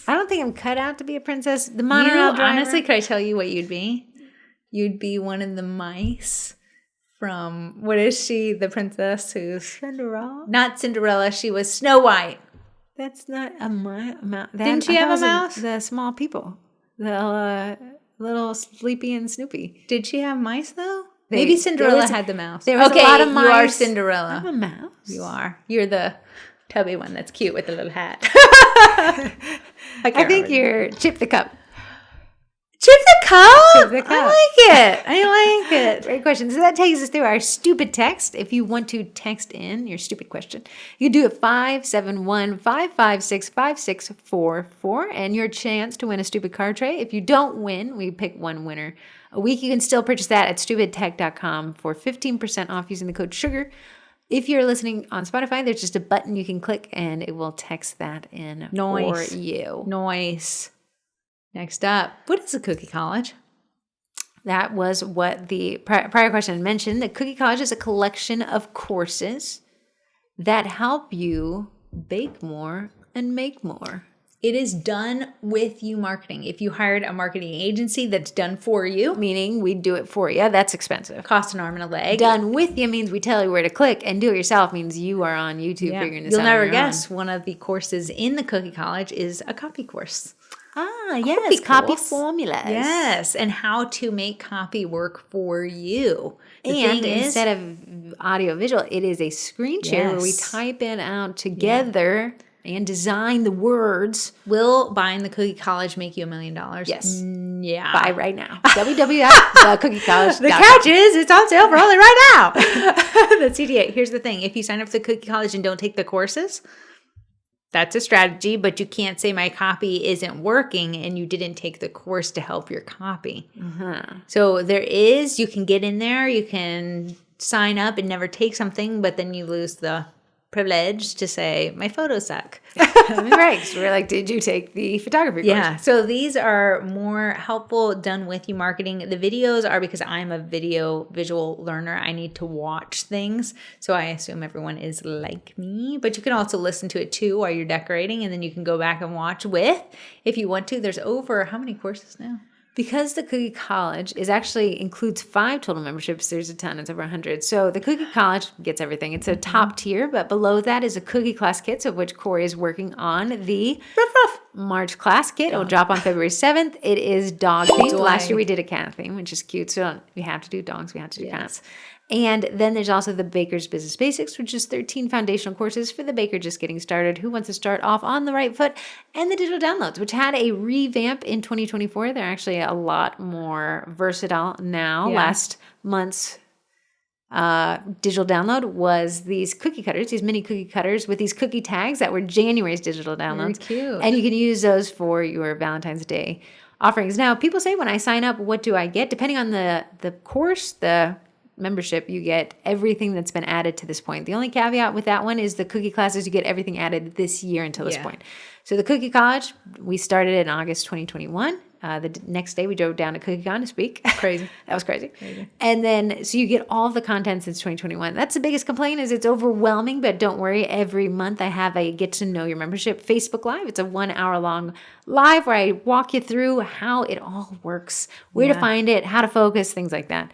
I don't think I'm cut out to be a princess. The monorail driver. Honestly, could I tell you what you'd be? You'd be one of the mice from, what is she? The princess who's Cinderella? Not Cinderella. She was Snow White. That's not a mouse. Didn't she have a mouse? The small people. The little Sleepy and Snoopy. Did she have mice, though? Maybe Cinderella had the mouse. There was a lot of mice. You are Cinderella. I'm a mouse. You are. You're the tubby one that's cute with the little hat. I think you're Chip the Cup. Chip the Cup? Chip the Cup. I like it. Great question. So that takes us through our stupid text. If you want to text in your stupid question, you can do it 571-556-5644 and your chance to win a stupid card tray. If you don't win, we pick one winner a week. You can still purchase that at stupidtech.com for 15% off using the code SUGAR. If you're listening on Spotify, there's just a button you can click and it will text that in for you. Nice. Next up, what is a cookie college? That was what the prior question mentioned. The cookie college is a collection of courses that help you bake more and make more. It is done with you marketing. If you hired a marketing agency that's done for you. Meaning we do it for you. That's expensive. Cost an arm and a leg. Done with you means we tell you where to click, and do it yourself means you are on YouTube figuring this out. You'll never guess one of the courses in the cookie college is a copy course. Ah, yes. Copy formulas. Yes. And how to make copy work for you. And instead of audio visual, it is a screen share where we type it out together and design the words. Will buying the cookie college make you $1 million? Yes. Yeah. Buy right now. www.thecookiecollege.com. The catch is it's on sale for only right now. The CTA. Here's the thing. If you sign up for the cookie college and don't take the courses, that's a strategy, but you can't say my copy isn't working and you didn't take the course to help your copy. So you can get in there, you can sign up and never take something, but then you lose the privilege to say, my photos suck. Right. So we're like, did you take the photography course? Yeah. So these are more helpful, done with you marketing. The videos are because I'm a visual learner. I need to watch things. So I assume everyone is like me. But you can also listen to it too while you're decorating. And then you can go back and watch if you want to. There's over how many courses now? Because the Cookie College includes 5 total memberships, there's a ton. It's over 100. So the Cookie College gets everything. It's a top tier, but below that is a cookie class kit, of which Corey is working on the March class kit. It will drop on February 7th. It is dog themed. Last year we did a cat theme, which is cute. So we have to do dogs. We have to do cats. And then there's also the Baker's Business Basics, which is 13 foundational courses for the baker just getting started, who wants to start off on the right foot, and the digital downloads, which had a revamp in 2024. They're actually a lot more versatile now. Last month's digital download was these cookie cutters, these mini cookie cutters with these cookie tags that were January's digital downloads. Very cute. And you can use those for your Valentine's Day offerings. Now, people say when I sign up, what do I get? Depending on the course, the membership, you get everything that's been added to this point. The only caveat with that one is the cookie classes, you get everything added this year until this point. So the Cookie College, we started in August 2021. The next day we drove down to CookieCon to speak. Crazy. That was crazy. And then, so you get all the content since 2021. That's the biggest complaint is it's overwhelming, but don't worry. Every month I have a get to know your membership Facebook Live. It's a 1 hour long live where I walk you through how it all works, where to find it, how to focus, things like that.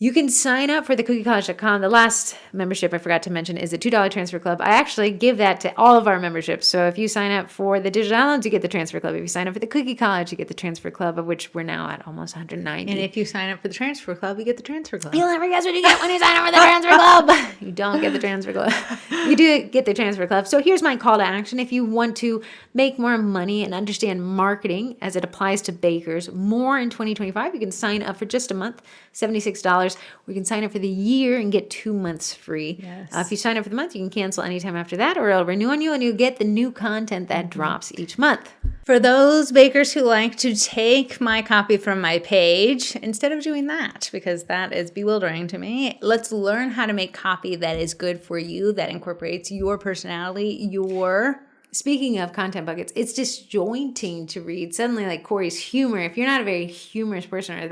You can sign up for the cookiecollege.com. The last membership I forgot to mention is the $2 transfer club. I actually give that to all of our memberships. So if you sign up for the digital downloads, you get the transfer club. If you sign up for the Cookie College, you get the transfer club, of which we're now at almost 190. And if you sign up for the transfer club, you get the transfer club. You'll never guess what you get when you sign up for the transfer club. You don't get the transfer club. You do get the transfer club. So here's my call to action. If you want to make more money and understand marketing as it applies to bakers more in 2025, you can sign up for just a month, $76. We can sign up for the year and get 2 months free. Yes. If you sign up for the month, you can cancel anytime after that, or it'll renew on you and you get the new content that drops each month. For those bakers who like to take my copy from my page, instead of doing that, because that is bewildering to me, let's learn how to make copy that is good for you, that incorporates your personality, Speaking of content buckets, it's disjointing to read suddenly like Corey's humor. If you're not a very humorous person, or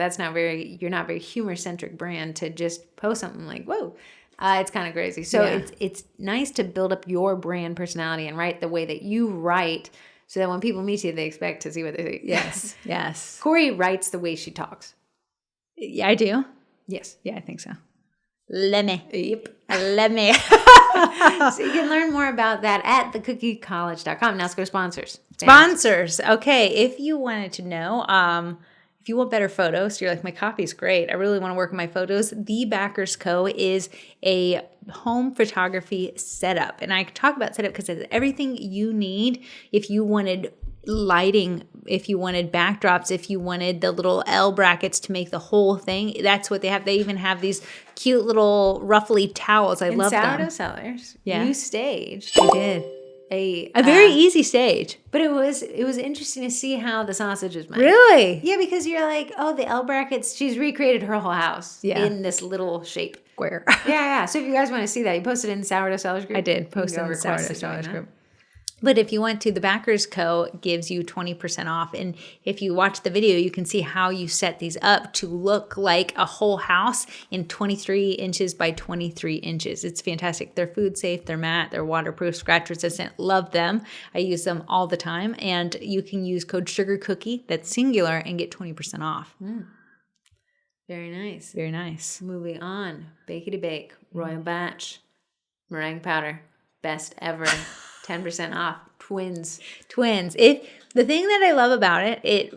you're not very humor-centric brand, to just post something like, whoa, it's kind of crazy. So it's nice to build up your brand personality and write the way that you write, so that when people meet you, they expect to see what they see. Yes, yes. Corey writes the way she talks. Yeah, I do. Yes. Yeah, I think so. Let me. Yep. Let me. So you can learn more about that at thecookiecollege.com. Now let's go to sponsors. Sponsors. Okay. If you wanted to know, if you want better photos, you're like, my copy's great, I really want to work on my photos, The Backers Co. is a home photography setup. And I talk about setup because it's everything you need if you wanted lighting, if you wanted backdrops, if you wanted the little L brackets to make the whole thing. That's what they have. They even have these cute little ruffly towels. I love them. Sourdough Sellers, you staged. I did. A very easy stage. But it was interesting to see how the sausage was made. Really? Yeah, because you're like, oh, the L brackets, she's recreated her whole house in this little shape. Square. Yeah. So if you guys want to see that, you posted it in the Sourdough Sellers group? I did post it in the Sourdough Sellers group. But if you want to, the Backers Co. gives you 20% off. And if you watch the video, you can see how you set these up to look like a whole house in 23 inches by 23 inches. It's fantastic. They're food safe, they're matte, they're waterproof, scratch resistant. Love them. I use them all the time. And you can use code SUGARCOOKIE, that's singular, and get 20% off. Very nice. Very nice. Moving on. Bakety Bake, Royal Batch, meringue powder, best ever. 10% off. Twins. If the thing that I love about it, it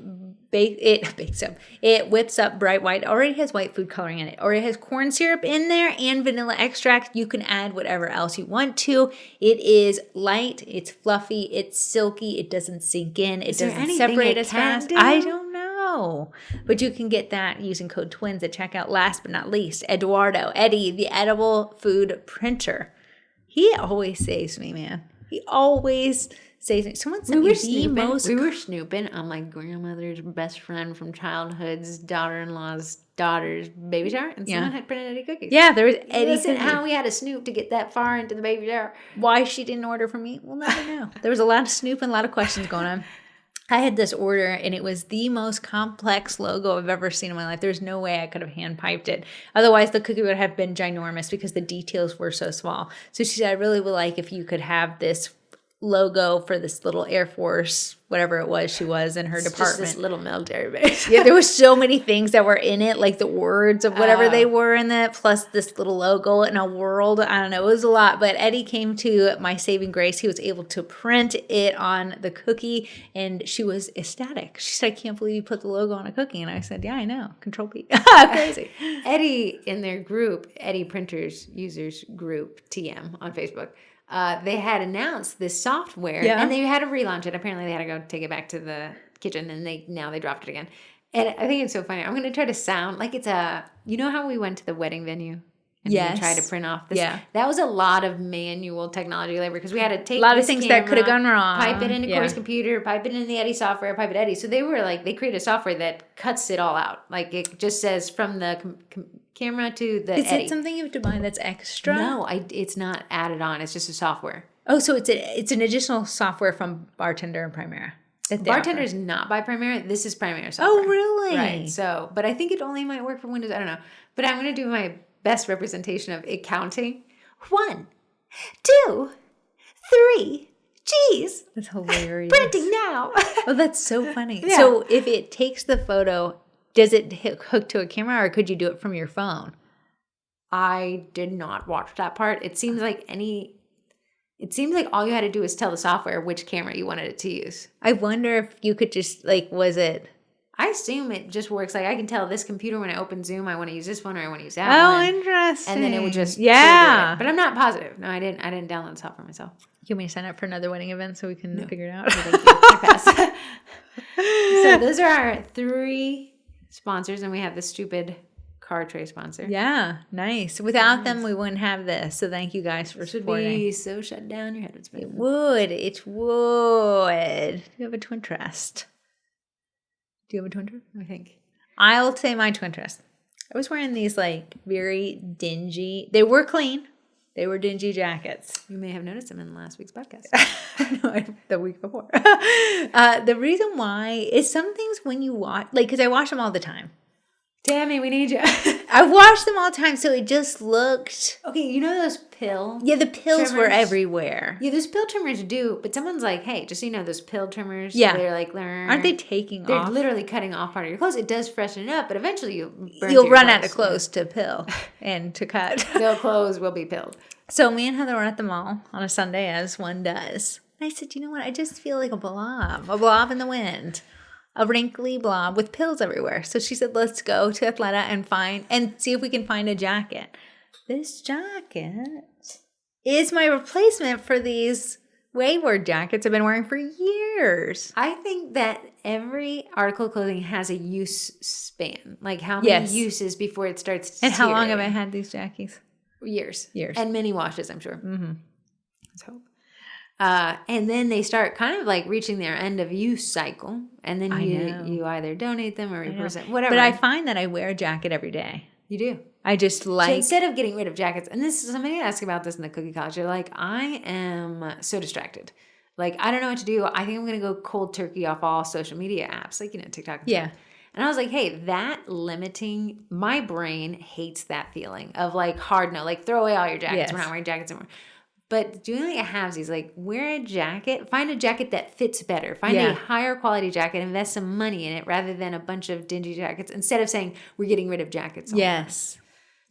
whips up bright white. It already has white food coloring in it, or it has corn syrup in there and vanilla extract. You can add whatever else you want to. It is light, it's fluffy, it's silky, it doesn't sink in, it doesn't separate as fast. I don't know. But you can get that using code TWINS at checkout. Last but not least, Eddie, the edible food printer. He always saves me, man. He always says, someone sent me the most. We were snooping on my grandmother's best friend from childhood's daughter-in-law's daughter's baby shower, and someone had printed Eddie cookies. Yeah, there was Eddie. Listen, how we had to snoop to get that far into the baby shower. Why she didn't order from me, we'll never know. There was a lot of snooping, a lot of questions going on. I had this order, and it was the most complex logo I've ever seen in my life. There's no way I could have hand-piped it. Otherwise, the cookie would have been ginormous because the details were so small. So she said, I really would like if you could have this logo for this little Air Force, whatever it was she was in her department. Just this little military base. Yeah, there was so many things that were in it, like the words of whatever they were in it, plus this little logo and a world. I don't know. It was a lot. But Eddie came to my saving grace. He was able to print it on the cookie, and she was ecstatic. She said, I can't believe you put the logo on a cookie. And I said, yeah, I know. Control P. Crazy. Eddie, in their group, Eddie Printers Users Group, TM, on Facebook, they had announced this software, and they had to relaunch it. Apparently, they had to go take it back to the kitchen, and now they dropped it again. And I think it's so funny. I'm going to try to sound like it's you know how we went to the wedding venue? And we tried to print off this. Yeah. That was a lot of manual technology labor because we had to take a lot of things that could have gone wrong. Pipe it into Corey's computer, pipe it into the Eddie software, pipe it Eddie. So they were like, they created a software that cuts it all out. Like it just says from the camera to the Is Eddie. it something you have to buy that's extra? No, it's not added on. It's just a software. Oh, so it's an additional software from Bartender and Primera. Bartender is not by Primera. This is Primera software. Oh, really? Right. So, but I think it only might work for Windows. I don't know. But I'm going to do my best representation of it counting. 1, 2, 3. Jeez. That's hilarious. Printing now. Oh, that's so funny. Yeah. So if it takes the photo, does it hook to a camera, or could you do it from your phone? I did not watch that part. It seems like all you had to do was tell the software which camera you wanted it to use. I wonder if you could just, like, was it? I assume it just works. Like, I can tell this computer when I open Zoom, I want to use this one or I want to use that one. Oh, interesting. And then it would just trigger it. But I'm not positive. No, I didn't download the software myself. You want me to sign up for another wedding event so we can figure it out? No, thank you. I pass. So those are our 3 sponsors, and we have the stupid car tray sponsor. Yeah, nice. Without them, we wouldn't have this. So thank you guys for supporting. It would be so shut down. Your head would spin. It would. It would. Do you have a twin trust? Do you have a twin trust? I think. I'll say my twin trust. I was wearing these like very dingy. They were clean. They were dingy jackets. You may have noticed them in last week's podcast. No, the week before. The reason why is some things when you watch, like, because I watch them all the time. Tammy, we need you. I watched them all the time, so it just looked. Okay, you know those pill? Yeah, the pills trimmers? were everywhere. Yeah, those pill trimmers do, but someone's like, hey, just so you know, those pill trimmers, they're like, aren't they taking they're off? They're literally cutting off part of your clothes. It does freshen it up, but eventually you'll run out of clothes to pill and to cut. Their clothes will be pilled. So me and Heather were at the mall on a Sunday, as one does. And I said, you know what? I just feel like a blob in the wind. A wrinkly blob with pills everywhere. So she said, let's go to Athleta and see if we can find a jacket. This jacket is my replacement for these wayward jackets I've been wearing for years. I think that every article of clothing has a use span. Like how many uses before it starts to And how long have I had these jackies? Years. Years. And many washes, I'm sure. Mm-hmm. Let's hope. And then they start kind of like reaching their end of use cycle. And then you either donate them or represent, whatever. But I find that I wear a jacket every day. You do. I just like. So instead of getting rid of jackets, and this is somebody asked about this in the cookie college, they're like, I am so distracted. Like, I don't know what to do. I think I'm going to go cold turkey off all social media apps, like, TikTok. And stuff. And I was like, hey, that limiting, my brain hates that feeling of like hard no, like throw away all your jackets. Yes. We're not wearing jackets anymore. But doing like a halvesies, like wear a jacket, find a jacket that fits better, find a higher quality jacket, invest some money in it rather than a bunch of dingy jackets instead of saying we're getting rid of jackets. Yes.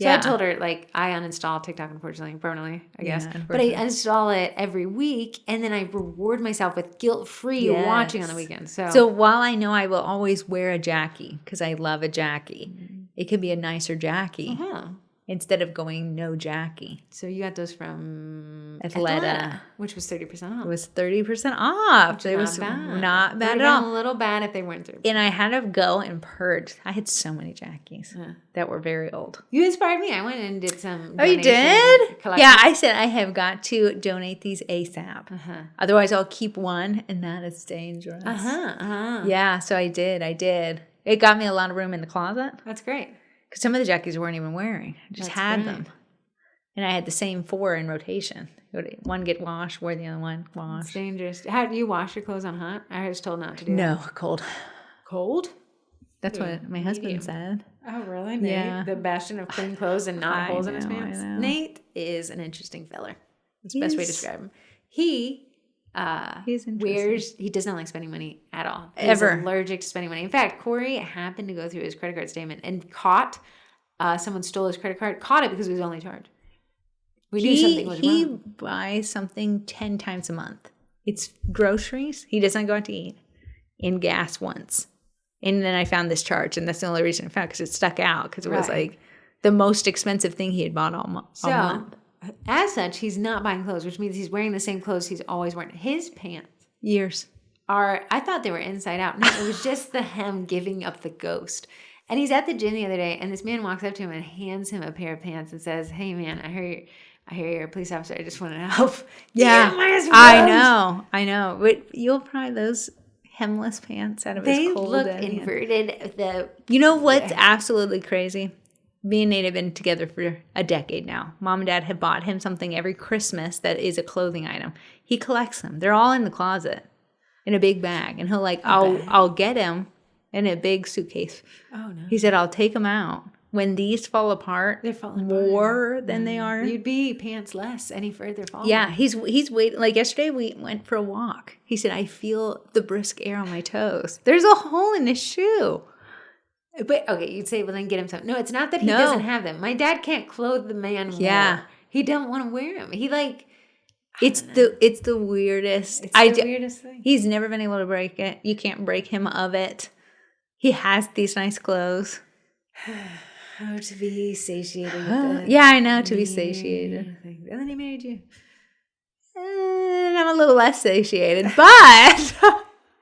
So I told her, like, I uninstall TikTok, unfortunately, permanently, I guess. But I uninstall it every week, and then I reward myself with guilt-free watching on the weekend. So while I know I will always wear a jackie, because I love a jackie, it can be a nicer jackie instead of going no jackie. So you got those from Athleta, which was 30% off. It was 30% off. It was not bad at all. A little bad if they weren't 30%. And I had to go and purge. I had so many jackies that were very old. You inspired me. I went and did some. Oh, you did? Yeah, I said I have got to donate these ASAP. Otherwise, I'll keep one, and that is dangerous. Yeah, so I did. It got me a lot of room in the closet. That's great. Because some of the jackies weren't even wearing. I just had them. And I had the same 4 in rotation. One get washed, wear the other one, wash. It's dangerous. How do you wash your clothes on hot? I was told not to do that. No, cold. Cold? That's what my husband said. Oh, really? Nate? Yeah. The bastion of clean clothes and not holes in his pants? Nate is an interesting feller. That's the best way to describe him. He's he does not like spending money at all. He's allergic to spending money. In fact, Corey happened to go through his credit card statement and caught someone stole his credit card, caught it because it was only charged. We knew something was wrong. He buys something 10 times a month. It's groceries. He doesn't go out to eat. And gas once. And then I found this charge, and that's the only reason I found it, because it stuck out, because it was like the most expensive thing he had bought all month. As such, he's not buying clothes, which means he's wearing the same clothes he's always worn. His pants I thought they were inside out. No, it was just the hem giving up the ghost. And he's at the gym the other day, and this man walks up to him and hands him a pair of pants and says, hey, man, I hear you're a police officer. I just want to help. Yeah, I know. But you'll pry those hemless pants out of his cold. They look inverted. You know what's absolutely crazy? Me and Nate have been together for a decade now. Mom and Dad have bought him something every Christmas that is a clothing item. He collects them. They're all in the closet in a big bag. And he'll I'll get him in a big suitcase. Oh, no. He said, I'll take them out. When these fall apart, they're falling more than they are. You'd be pantsless any further falling. Yeah, he's waiting. Like yesterday, we went for a walk. He said, I feel the brisk air on my toes. There's a hole in his shoe. But okay, you'd say, well, then get him some. No, it's not that he doesn't have them. My dad can't clothe the man more. He don't want to wear them. He like. It's the weirdest. It's the weirdest thing. He's never been able to break it. You can't break him of it. He has these nice clothes. Oh, to be satiated with it. Yeah, I know, to be satiated. And then he married you. And I'm a little less satiated, but... I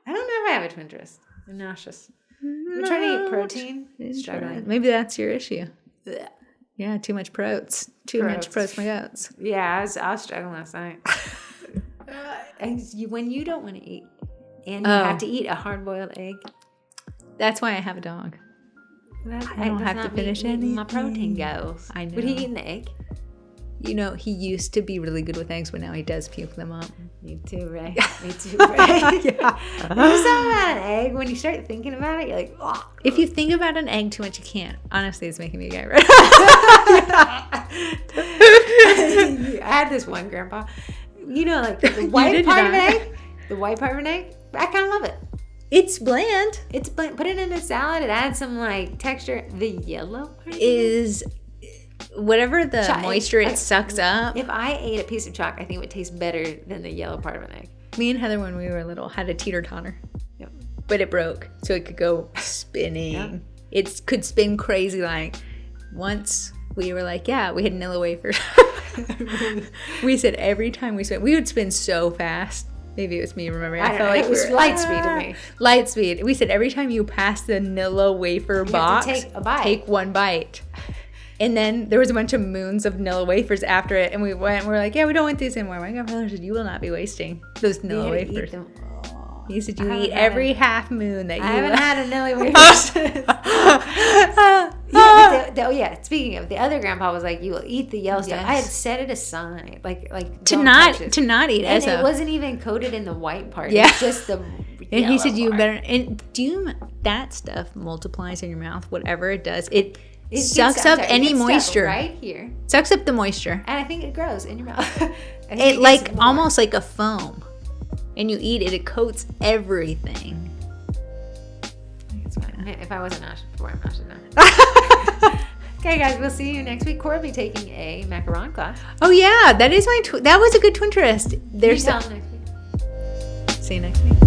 don't know if I have a twin twist. I'm nauseous. I'm trying to eat protein. Struggling. Maybe that's your issue. Blech. Yeah, too much proats. Too much proats, my goats. Yeah, I was struggling last night. When you don't want to eat, and you have to eat a hard-boiled egg. That's why I have a dog. I don't have to finish anything. My protein goes. I know. Would he eat an egg? You know, he used to be really good with eggs, but now he does puke them up. Me too, Ray. Me too, Ray. Yeah. There's something about an egg, when you start thinking about it, you're like, oh. If you think about an egg too much, you can't. Honestly, it's making me gay right I had this one grandpa. You know, like the white part of an egg. The white part of an egg. I kind of love it. It's bland. It's bland. Put it in a salad. It adds some like texture. The yellow part is whatever the moisture it sucks up. If I ate a piece of chalk, I think it would taste better than the yellow part of an egg. Me and Heather, when we were little, had a teeter-totter. Yep. But it broke, so it could go spinning. Yep. It could spin crazy. Like once we were like, yeah, we had Nilla wafers. We said every time we spin, we would spin so fast. Maybe it was me remembering. I felt like it was light speed to me. Light speed. We said every time you pass the Nilla wafer box, have to take a bite. Take one bite. And then there was a bunch of moons of Nilla wafers after it, and we went and we're like, yeah, we don't want these anymore. My grandfather said, you will not be wasting those Nilla wafers. He said, you eat every half moon that you... I haven't had a Nilla wafer. Speaking of, the other grandpa was like, you will eat the yellow stuff. I had set it aside. Like to not eat and it wasn't even coated in the white part. Yeah. It's just the and he said, you part. better... And that stuff multiplies in your mouth, whatever it does. It sucks up any moisture. Right here. Sucks up the moisture. And I think it grows in your mouth. It like almost like a foam. And you eat it, it coats everything. It's fine. If I wasn't nauseous before, I'm nauseous now. Okay, guys, we'll see you next week. Cora will be taking a macaron class. Oh yeah, that is that was a good twin twist. There's some next week. See you next week.